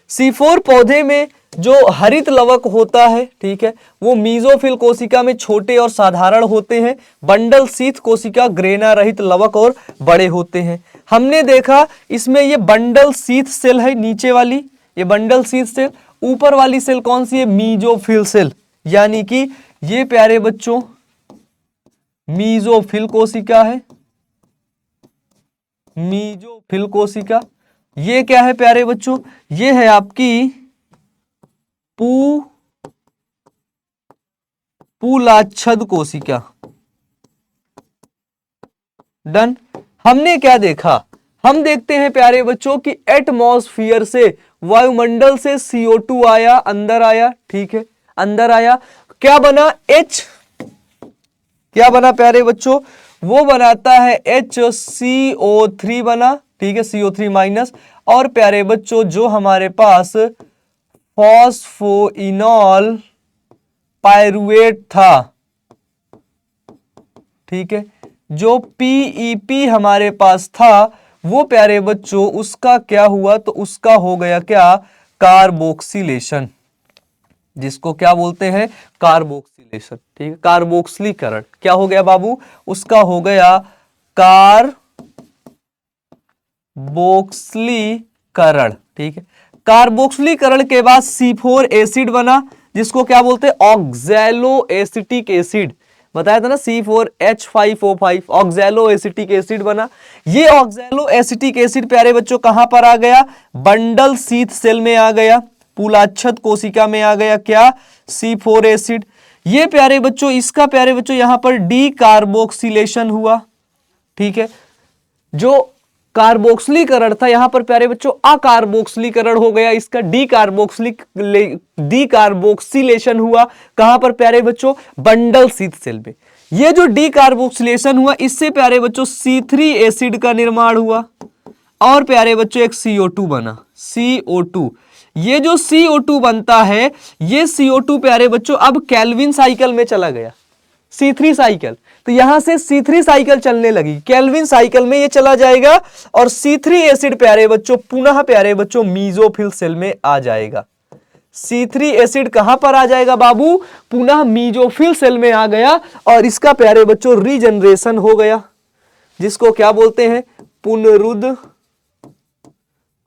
C4 पौधे में जो हरित लवक होता है, ठीक है, वो मीजोफिल कोशिका में छोटे और साधारण होते हैं। बंडल शीथ कोशिका ग्रेना रहित लवक और बड़े होते हैं। हमने देखा इसमें ये बंडल शीथ सेल है, नीचे वाली ये बंडल शीथ सेल, ऊपर वाली सेल कौन सी है, मीजोफिल सेल, यानी कि ये प्यारे बच्चों मीजोफिल कोशिका है। मीजोफिल कोशिका, ये क्या है प्यारे बच्चों, ये है आपकी पूलाच्छद कोशिका। डन। हमने क्या देखा, हम देखते हैं प्यारे बच्चों कि एटमॉस्फेयर से, वायुमंडल से CO2 आया, अंदर आया। ठीक है, अंदर आया, क्या बना, H, क्या बना प्यारे बच्चों, वो बनाता है HCO3 बना। ठीक है, CO3 माइनस, और प्यारे बच्चों जो हमारे पास फॉस्फोइनॉल पायरुवेट था, ठीक है, जो PEP हमारे पास था वो प्यारे बच्चों उसका क्या हुआ, तो उसका हो गया क्या, कार्बोक्सिलेशन, जिसको क्या बोलते हैं, कार्बोक्सिलेशन। ठीक है, कार्बोक्सिलीकरण क्या हो गया बाबू, उसका हो गया कार्बोक्सिलीकरण। ठीक है, कार्बोक्सिलीकरण के बाद C4 एसिड बना, जिसको क्या बोलते हैं, ऑक्सैलो एसिटिक एसिड। बताया था ना, C4H5O5 ऑक्सैलो एसिटिक एसिड बना। ये ऑक्सैलो एसिटिक एसिड प्यारे बच्चों कहां पर आ गया, बंडल शीथ सेल में आ गया, पूलाच्छद कोशिका में आ गया क्या, C4 एसिड। ये प्यारे बच्चों, इसका प्यारे बच्चों यहां पर डी कार्बोक्सिलेशन हुआ। ठीक है, जो कार्बोक्सिलीकरण था यहां पर प्यारे बच्चों अकार्बोक्सिलीकरण हो गया, इसका डी कार्बोक्सिलेशन हुआ। कहां पर प्यारे बच्चों, बंडल शीथ सेल में। ये जो डी कार्बोक्सिलेशन हुआ, इससे प्यारे बच्चों C3 एसिड का निर्माण हुआ, और प्यारे बच्चों एक CO2 बना, CO2। ये जो CO2 बनता है, ये CO2 प्यारे बच्चों अब केल्विन साइकिल में चला गया, C3 साइकिल। तो यहां से C3 साइकिल चलने लगी, केल्विन साइकिल में ये चला जाएगा और C3 एसिड प्यारे बच्चों पुनः प्यारे बच्चों मीजोफिल सेल में आ जाएगा। C3 एसिड कहां पर आ जाएगा बाबू? पुनः मीजोफिल सेल में आ गया और इसका प्यारे बच्चों रीजनरेशन हो गया, जिसको क्या बोलते हैं?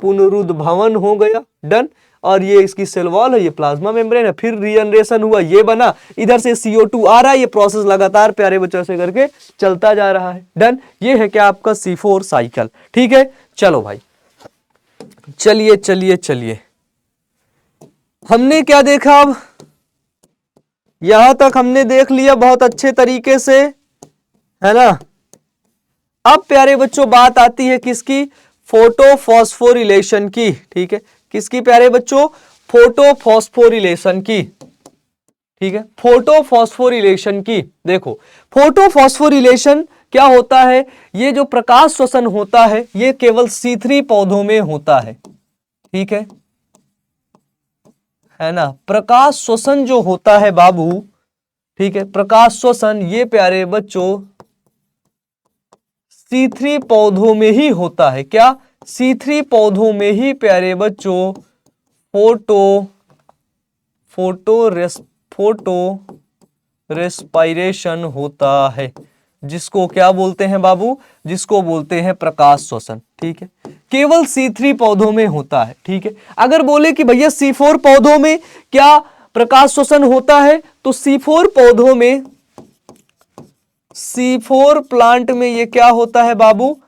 पुनरुद्ध भवन हो गया। डन। और ये इसकी सेल वॉल है, ये प्लाज्मा मेम्ब्रेन है, फिर रीजनरेशन हुआ, ये बना, इधर से CO2 आ रहा है, ये प्रोसेस लगातार प्यारे बच्चों से करके चलता जा रहा है। डन। ये है क्या आपका C4 साइकिल। ठीक है, चलो भाई, चलिए चलिए चलिए, हमने क्या देखा? अब यहां तक हमने देख लिया बहुत अच्छे तरीके से, है ना। अब प्यारे बच्चों बात आती है किसकी? फोटोफॉस्फोरिलेशन की। ठीक है, किसकी प्यारे बच्चों? फोटोफॉस्फोरिलेशन की। ठीक है, फोटोफॉस्फोरिलेशन की। देखो, फोटोफॉस्फोरिलेशन क्या होता है? ये जो प्रकाश श्वसन होता है ये केवल C3 पौधों में होता है। ठीक है ना। प्रकाश श्वसन जो होता है बाबू, ठीक है, प्रकाश श्वसन ये प्यारे बच्चों C3 पौधों में ही होता है। क्या? C3 पौधों में ही प्यारे बच्चों फोटो रेस्पायरेशन होता है, जिसको क्या बोलते हैं बाबू? जिसको बोलते हैं प्रकाश श्वसन। ठीक है, केवल C3 पौधों में होता है। ठीक है, अगर बोले कि भैया C4 पौधों में क्या प्रकाश श्वसन होता है, तो C4 पौधों में, C4 प्लांट में ये क्या होता है बाबू?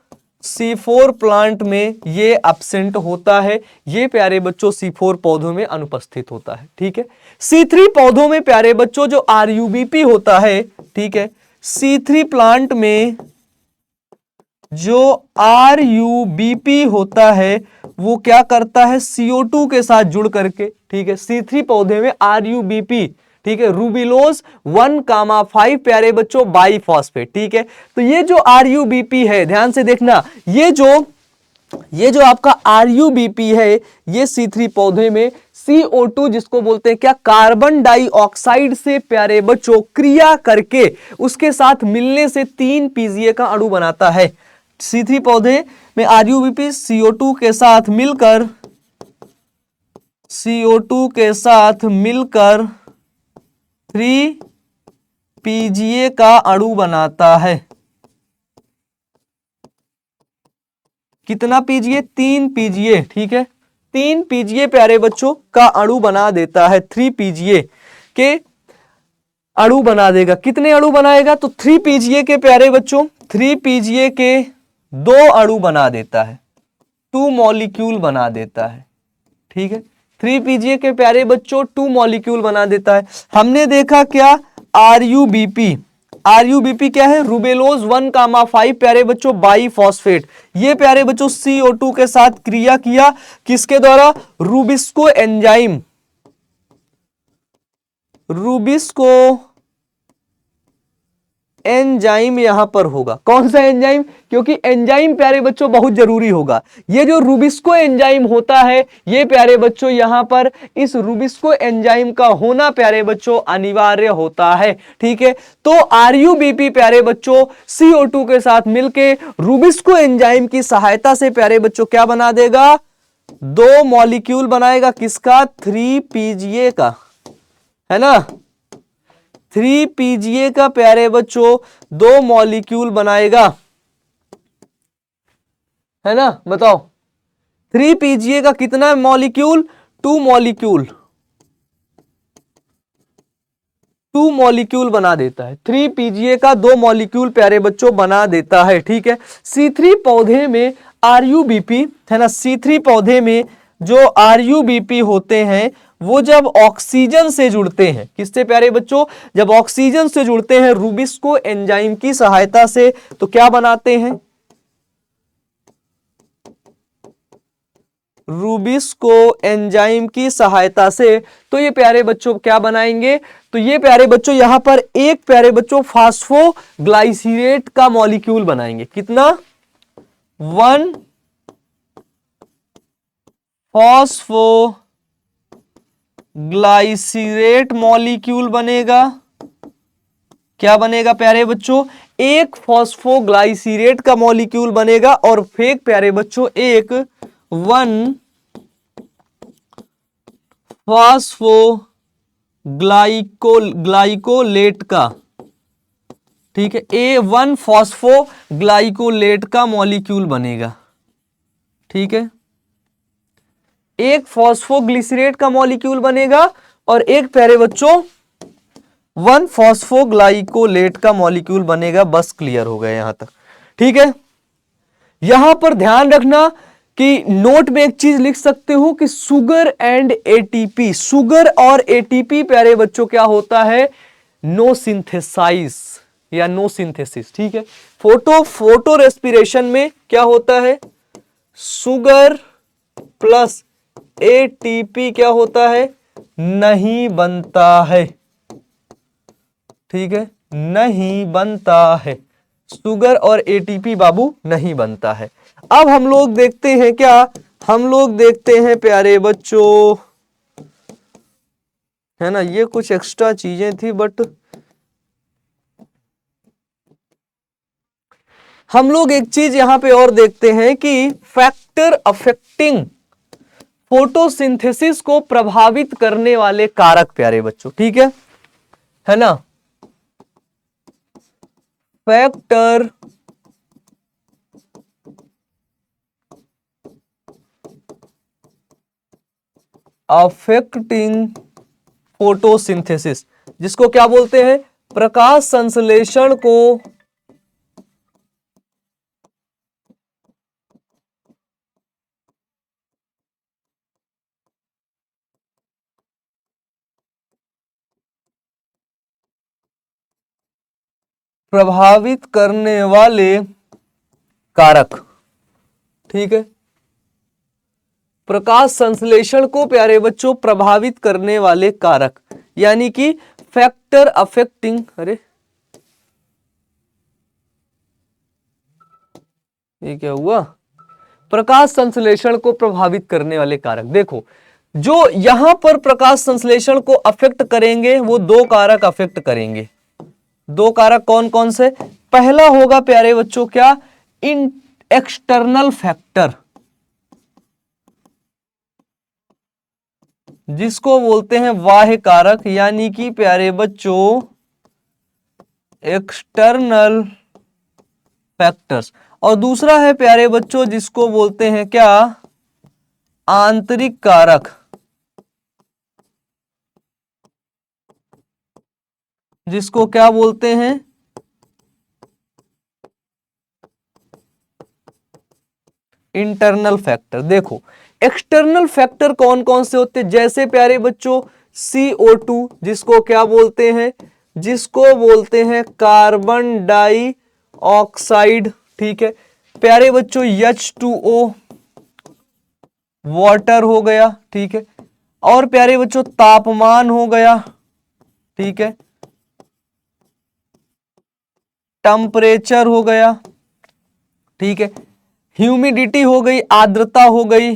C4 प्लांट में ये एब्सेंट होता है, ये प्यारे बच्चों C4 पौधों में अनुपस्थित होता है। ठीक है, C3 पौधों में प्यारे बच्चों जो RUBP होता है, ठीक है, C3 प्लांट में जो RUBP होता है वो क्या करता है? CO2 के साथ जुड़ करके, ठीक है, C3 पौधे में RUBP, ठीक है, रूबिलोज 1,5 प्यारे बच्चों बाइफॉस्फेट। ठीक है, तो ये जो RUBP है, ध्यान से देखना, ये जो आपका RUBP है ये C3 पौधे में CO2 जिसको बोलते हैं क्या? कार्बन डाइऑक्साइड से प्यारे बच्चों क्रिया करके उसके साथ मिलने से 3 PGA का अणु बनाता है। C3 पौधे में RUBP CO2 के साथ मिलकर 3 PGA का अणु बनाता है। कितना PGA? 3 PGA। ठीक है, 3 PGA प्यारे बच्चों का अणु बना देता है, 3 PGA के अणु बना देगा। कितने अणु बनाएगा? तो 3 PGA के प्यारे बच्चों, 3 PGA के 2 अणु बना देता है, 2 मॉलिक्यूल बना देता है। ठीक है, 3 PGA के प्यारे बच्चों 2 मॉलिक्यूल बना देता है। हमने देखा क्या? RUBP क्या है? रूबेलोज 1,5 प्यारे बच्चों बाइफॉस्फेट। ये प्यारे बच्चों CO2 के साथ क्रिया किया, किसके द्वारा? रूबिस्को एंजाइम यहां पर होगा। कौन सा एंजाइम? क्योंकि एंजाइम प्यारे बच्चों बहुत जरूरी होगा। ये जो रूबिस्को एंजाइम होता है ये प्यारे बच्चों यहां पर इस रूबिस्को एंजाइम का होना प्यारे बच्चों अनिवार्य होता है। ठीक है, तो RUBP प्यारे बच्चों CO2 के साथ मिलके रूबिस्को एंजाइम की सहायता से प्यारे बच्चों क्या बना देगा? 2 मॉलिक्यूल बनाएगा। किसका? 3 PGA का, है ना। 3 PGA का प्यारे बच्चों 2 मॉलिक्यूल बनाएगा, है ना। बताओ 3 PGA का कितना मॉलिक्यूल? 2 मॉलिक्यूल बना देता है। 3 PGA का 2 मॉलिक्यूल प्यारे बच्चों बना देता है। ठीक है, C3 पौधे में RUBP, है ना, C3 पौधे में जो RUBP होते हैं वो जब ऑक्सीजन से जुड़ते हैं, किससे प्यारे बच्चों? जब ऑक्सीजन से जुड़ते हैं रूबिस्को एंजाइम की सहायता से, तो क्या बनाते हैं? रूबिस्को एंजाइम की सहायता से। तो ये प्यारे बच्चों क्या बनाएंगे? तो ये प्यारे बच्चों यहां पर एक प्यारे बच्चों फास्फोग्लाइसीरेट का मॉलिक्यूल बनाएंगे। कितना? 1 फॉस्फो ग्लाइसिरेट मॉलिक्यूल बनेगा। क्या बनेगा प्यारे बच्चों? एक फॉस्फोग्लाइसिरेट का मॉलिक्यूल बनेगा और फिर प्यारे बच्चों एक 1 फॉस्फो ग्लाइकोलेट का, ठीक है, A1 फॉस्फोग्लाइकोलेट का मॉलिक्यूल बनेगा। ठीक है, एक फॉस्फोग्लिसरेट का मॉलिक्यूल बनेगा और एक प्यारे बच्चों 1 फॉस्फोग्लाइकोलेट का मॉलिक्यूल बनेगा। बस क्लियर हो गया यहां तक। ठीक है, यहां पर ध्यान रखना कि नोट में एक चीज लिख सकते हो कि सुगर एंड एटीपी, सुगर और एटीपी प्यारे बच्चों क्या होता है? नो सिंथेसाइज या नो सिंथेसिस। ठीक है, फोटो रेस्पिरेशन में क्या होता है? सुगर प्लस एटीपी क्या होता है? नहीं बनता है। ठीक है, नहीं बनता है, शुगर और एटीपी बाबू नहीं बनता है। अब हम लोग देखते हैं क्या? हम लोग देखते हैं प्यारे बच्चों, है ना, ये कुछ एक्स्ट्रा चीजें थी बट हम लोग एक चीज यहां पे और देखते हैं कि फैक्टर अफेक्टिंग फोटोसिंथेसिस को प्रभावित करने वाले कारक प्यारे बच्चों। ठीक है ना, फैक्टर अफेक्टिंग फोटोसिंथेसिस, जिसको क्या बोलते हैं? प्रकाश संश्लेषण को प्रभावित करने वाले कारक। ठीक है, प्रकाश संश्लेषण को प्यारे बच्चों प्रभावित करने वाले कारक, यानी कि फैक्टर अफेक्टिंग, अरे ये क्या हुआ? प्रकाश संश्लेषण को प्रभावित करने वाले कारक। देखो, जो यहां पर प्रकाश संश्लेषण को अफेक्ट करेंगे वो दो कारक अफेक्ट करेंगे। दो कारक कौन कौन से? पहला होगा प्यारे बच्चों क्या? इन एक्सटर्नल फैक्टर, जिसको बोलते हैं बाह्य कारक, यानी कि प्यारे बच्चों एक्सटर्नल फैक्टर्स। और दूसरा है प्यारे बच्चों जिसको बोलते हैं क्या? आंतरिक कारक, जिसको क्या बोलते हैं? Internal factor. देखो, एक्सटर्नल फैक्टर कौन कौन से होते हैं? जैसे प्यारे बच्चों CO2, जिसको क्या बोलते हैं? जिसको बोलते हैं कार्बन डाई ऑक्साइड। ठीक है प्यारे बच्चों, H2O वाटर हो गया। ठीक है, और प्यारे बच्चों तापमान हो गया। ठीक है, टेम्परेचर हो गया। ठीक है, ह्यूमिडिटी हो गई, आर्द्रता हो गई।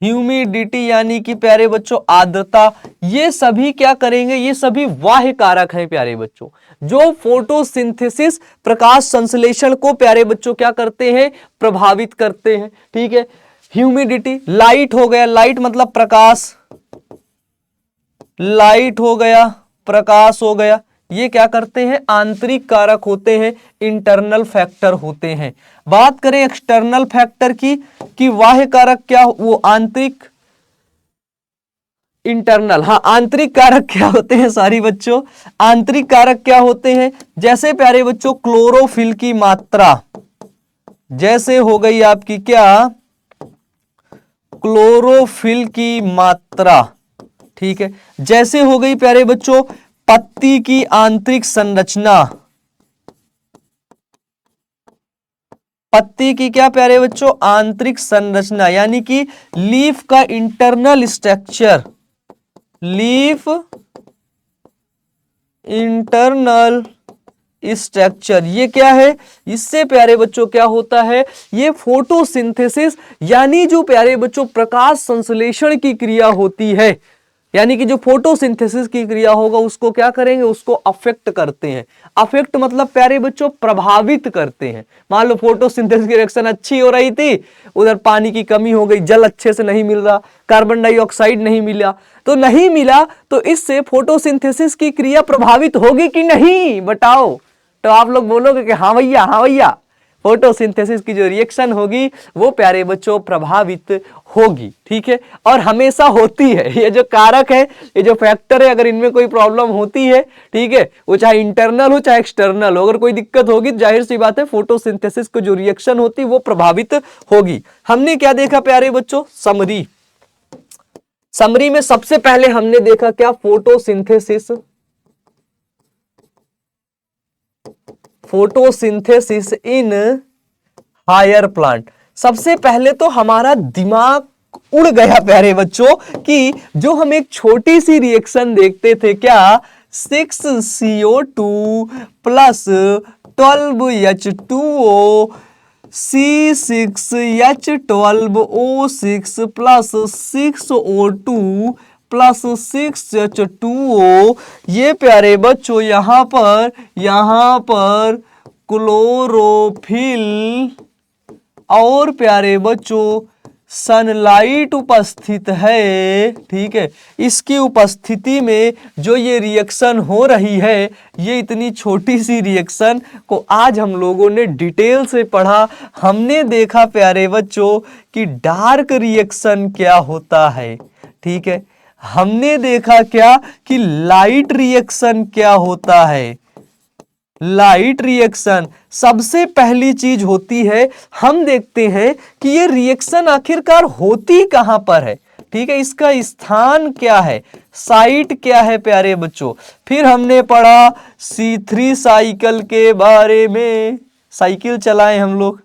ह्यूमिडिटी यानी कि प्यारे बच्चों आर्द्रता। ये सभी क्या करेंगे? ये सभी बाह्य कारक हैं प्यारे बच्चों, जो फोटोसिंथेसिस प्रकाश संश्लेषण को प्यारे बच्चों क्या करते हैं? प्रभावित करते हैं। ठीक है, ह्यूमिडिटी, लाइट हो गया, लाइट मतलब प्रकाश, लाइट हो गया, प्रकाश हो गया। ये क्या करते हैं? आंतरिक कारक होते हैं, इंटरनल फैक्टर होते हैं। बात करें एक्सटर्नल फैक्टर की, कि बाह्य कारक क्या? वो आंतरिक, इंटरनल, हाँ आंतरिक कारक क्या होते हैं? सॉरी बच्चों, आंतरिक कारक क्या होते हैं? जैसे प्यारे बच्चों क्लोरोफिल की मात्रा, जैसे हो गई आपकी क्या? क्लोरोफिल की मात्रा। ठीक है, जैसे हो गई प्यारे बच्चों पत्ती की आंतरिक संरचना। पत्ती की क्या प्यारे बच्चों? आंतरिक संरचना, यानी कि लीफ का internal structure, leaf internal structure. ये क्या है? इससे प्यारे बच्चों क्या होता है? ये फोटोसिंथेसिस, यानी जो प्यारे बच्चों प्रकाश संश्लेषण की क्रिया होती है, यानी कि जो फोटोसिंथेसिस की क्रिया होगा उसको क्या करेंगे? उसको अफेक्ट करते हैं। अफेक्ट मतलब प्यारे बच्चों प्रभावित करते हैं। मान लो फोटोसिंथेसिस की रिएक्शन अच्छी हो रही थी, उधर पानी की कमी हो गई, जल अच्छे से नहीं मिल रहा, कार्बन डाइऑक्साइड नहीं मिला, तो इससे फोटोसिंथेसिस की क्रिया प्रभावित होगी कि नहीं? बताओ। तो आप लोग बोलोगे कि हाँ भैया, हाँ भैया, फोटोसिंथेसिस की जो रिएक्शन होगी वो प्यारे बच्चों प्रभावित होगी। ठीक है, और हमेशा होती है। ये जो कारक है, ये जो फैक्टर है, अगर इनमें कोई प्रॉब्लम होती है, ठीक है, वो चाहे इंटरनल हो चाहे एक्सटर्नल हो, अगर कोई दिक्कत होगी तो जाहिर सी बात है फोटोसिंथेसिस की जो रिएक्शन होती है वो प्रभावित होगी। हमने क्या देखा प्यारे बच्चों? समरी। समरी में सबसे पहले हमने देखा क्या? Photosynthesis. Photosynthesis in higher plant. सबसे पहले तो हमारा दिमाग उड़ गया प्यारे बच्चों कि जो हम एक छोटी सी रिएक्शन देखते थे, क्या? 6CO2 plus 12H2O C6H12O6 plus 6O2 plus 6H2O, ये प्यारे बच्चों यहां पर क्लोरोफिल और प्यारे बच्चों सनलाइट उपस्थित है। ठीक है, इसकी उपस्थिति में जो ये रिएक्शन हो रही है, ये इतनी छोटी सी रिएक्शन को आज हम लोगों ने डिटेल से पढ़ा। हमने देखा प्यारे बच्चों कि डार्क रिएक्शन क्या होता है। ठीक है, हमने देखा क्या कि लाइट रिएक्शन क्या होता है। लाइट रिएक्शन सबसे पहली चीज होती है, हम देखते हैं कि ये रिएक्शन आखिरकार होती कहां पर है। ठीक है, इसका स्थान क्या है, साइट क्या है प्यारे बच्चों। फिर हमने पढ़ा C3 साइकिल के बारे में, साइकिल चलाएं हम लोग,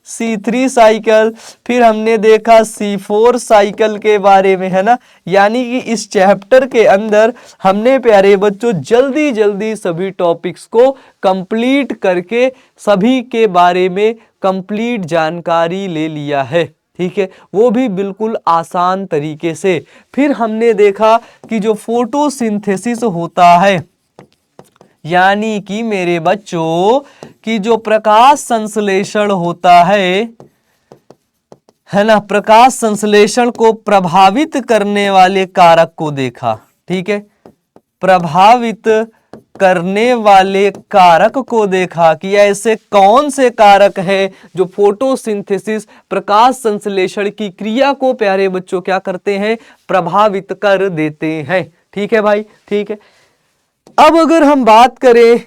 C3 साइकिल। फिर हमने देखा C4 साइकिल के बारे में, है ना। यानी कि इस चैप्टर के अंदर हमने प्यारे बच्चों जल्दी जल्दी सभी टॉपिक्स को कंप्लीट करके सभी के बारे में कंप्लीट जानकारी ले लिया है। ठीक है, वो भी बिल्कुल आसान तरीके से। फिर हमने देखा कि जो फोटोसिंथेसिस होता है, यानी कि मेरे बच्चों कि जो प्रकाश संश्लेषण होता है ना, प्रकाश संश्लेषण को प्रभावित करने वाले कारक को देखा। ठीक है, प्रभावित करने वाले कारक को देखा कि ऐसे कौन से कारक है जो फोटोसिंथेसिस प्रकाश संश्लेषण की क्रिया को प्यारे बच्चों क्या करते हैं? प्रभावित कर देते हैं। ठीक है भाई, ठीक है। अब अगर हम बात करें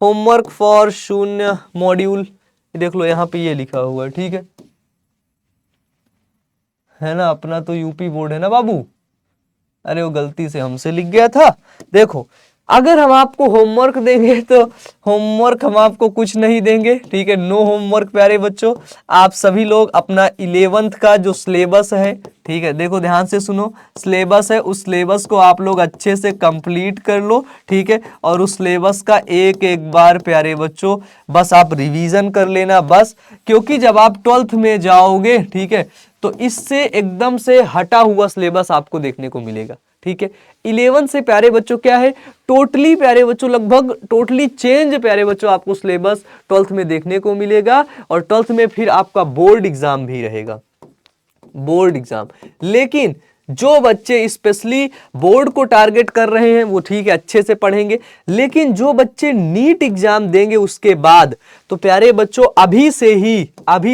होमवर्क फॉर शून्य मॉड्यूल, देख लो यहाँ पे ये लिखा हुआ है। ठीक है ना, अपना तो यूपी बोर्ड है ना बाबू। अरे वो गलती से हमसे लिख गया था। देखो, अगर हम आपको होमवर्क देंगे तो होमवर्क हम आपको कुछ नहीं देंगे। ठीक है, नो होमवर्क प्यारे बच्चों। आप सभी लोग अपना 11th का जो सिलेबस है, ठीक है, देखो ध्यान से सुनो, सिलेबस है, उस सिलेबस को आप लोग अच्छे से कंप्लीट कर लो। ठीक है, और उस सिलेबस का एक एक बार प्यारे बच्चों बस आप रिवीजन कर लेना बस, क्योंकि जब आप 12th में जाओगे, ठीक है, तो इससे एकदम से हटा हुआ सिलेबस आपको देखने को मिलेगा। ठीक है, 11 से प्यारे बच्चों क्या है, टोटली प्यारे बच्चों लगभग टोटली चेंज प्यारे बच्चों आपको सिलेबस 12th में देखने को मिलेगा। और 12th में फिर आपका बोर्ड एग्जाम भी रहेगा, बोर्ड एग्जाम। लेकिन जो बच्चे स्पेशली बोर्ड को टारगेट कर रहे हैं वो ठीक है, अच्छे से पढ़ेंगे। लेकिन जो बच्चे नीट एग्जाम देंगे उसके बाद, तो प्यारे बच्चों अभी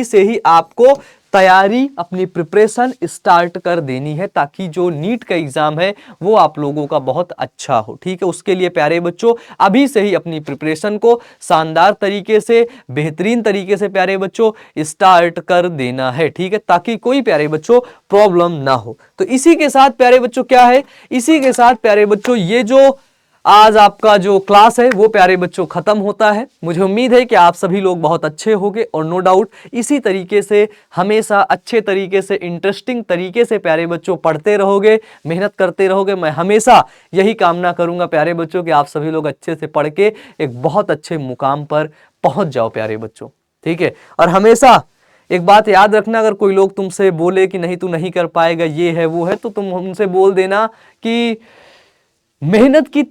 से ही आपको तैयारी, अपनी प्रिपरेशन स्टार्ट कर देनी है, ताकि जो नीट का एग्जाम है वो आप लोगों का बहुत अच्छा हो। ठीक है, उसके लिए प्यारे बच्चों अभी से ही अपनी प्रिपरेशन को शानदार तरीके से, बेहतरीन तरीके से प्यारे बच्चों स्टार्ट कर देना है। ठीक है, ताकि कोई प्यारे बच्चों प्रॉब्लम ना हो। तो इसी के साथ प्यारे बच्चों क्या है, इसी के साथ प्यारे बच्चों ये जो आज आपका जो क्लास है वो प्यारे बच्चों खत्म होता है। मुझे उम्मीद है कि आप सभी लोग बहुत अच्छे होंगे और नो डाउट इसी तरीके से हमेशा अच्छे तरीके से इंटरेस्टिंग तरीके से प्यारे बच्चों पढ़ते रहोगे, मेहनत करते रहोगे। मैं हमेशा यही कामना करूंगा प्यारे बच्चों कि आप सभी लोग अच्छे से पढ़ के एक बहुत अच्छे मुकाम पर पहुंच जाओ प्यारे बच्चों, ठीक है। और हमेशा एक बात याद रखना, अगर कोई लोग तुमसे बोले कि नहीं तू नहीं कर पाएगा, ये है वो है, तो तुम उनसे बोल देना कि मेहनत की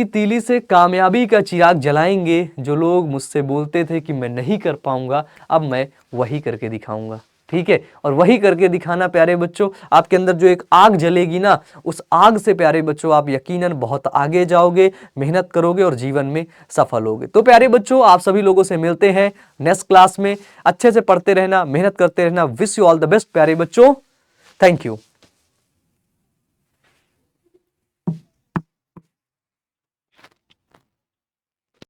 तीली से कामयाबी का चिराग जलाएंगे। जो लोग मुझसे बोलते थे कि मैं नहीं कर पाऊंगा, अब मैं वही करके दिखाऊंगा, ठीक है। और वही करके दिखाना प्यारे बच्चों, आपके अंदर जो एक आग जलेगी ना, उस आग से प्यारे बच्चों आप यकीनन बहुत आगे जाओगे, मेहनत करोगे और जीवन में सफल होगे। तो प्यारे बच्चों, आप सभी लोगों से मिलते हैं नेक्स्ट क्लास में। अच्छे से पढ़ते रहना, मेहनत करते रहना। Wish you all the best प्यारे बच्चों। Thank you.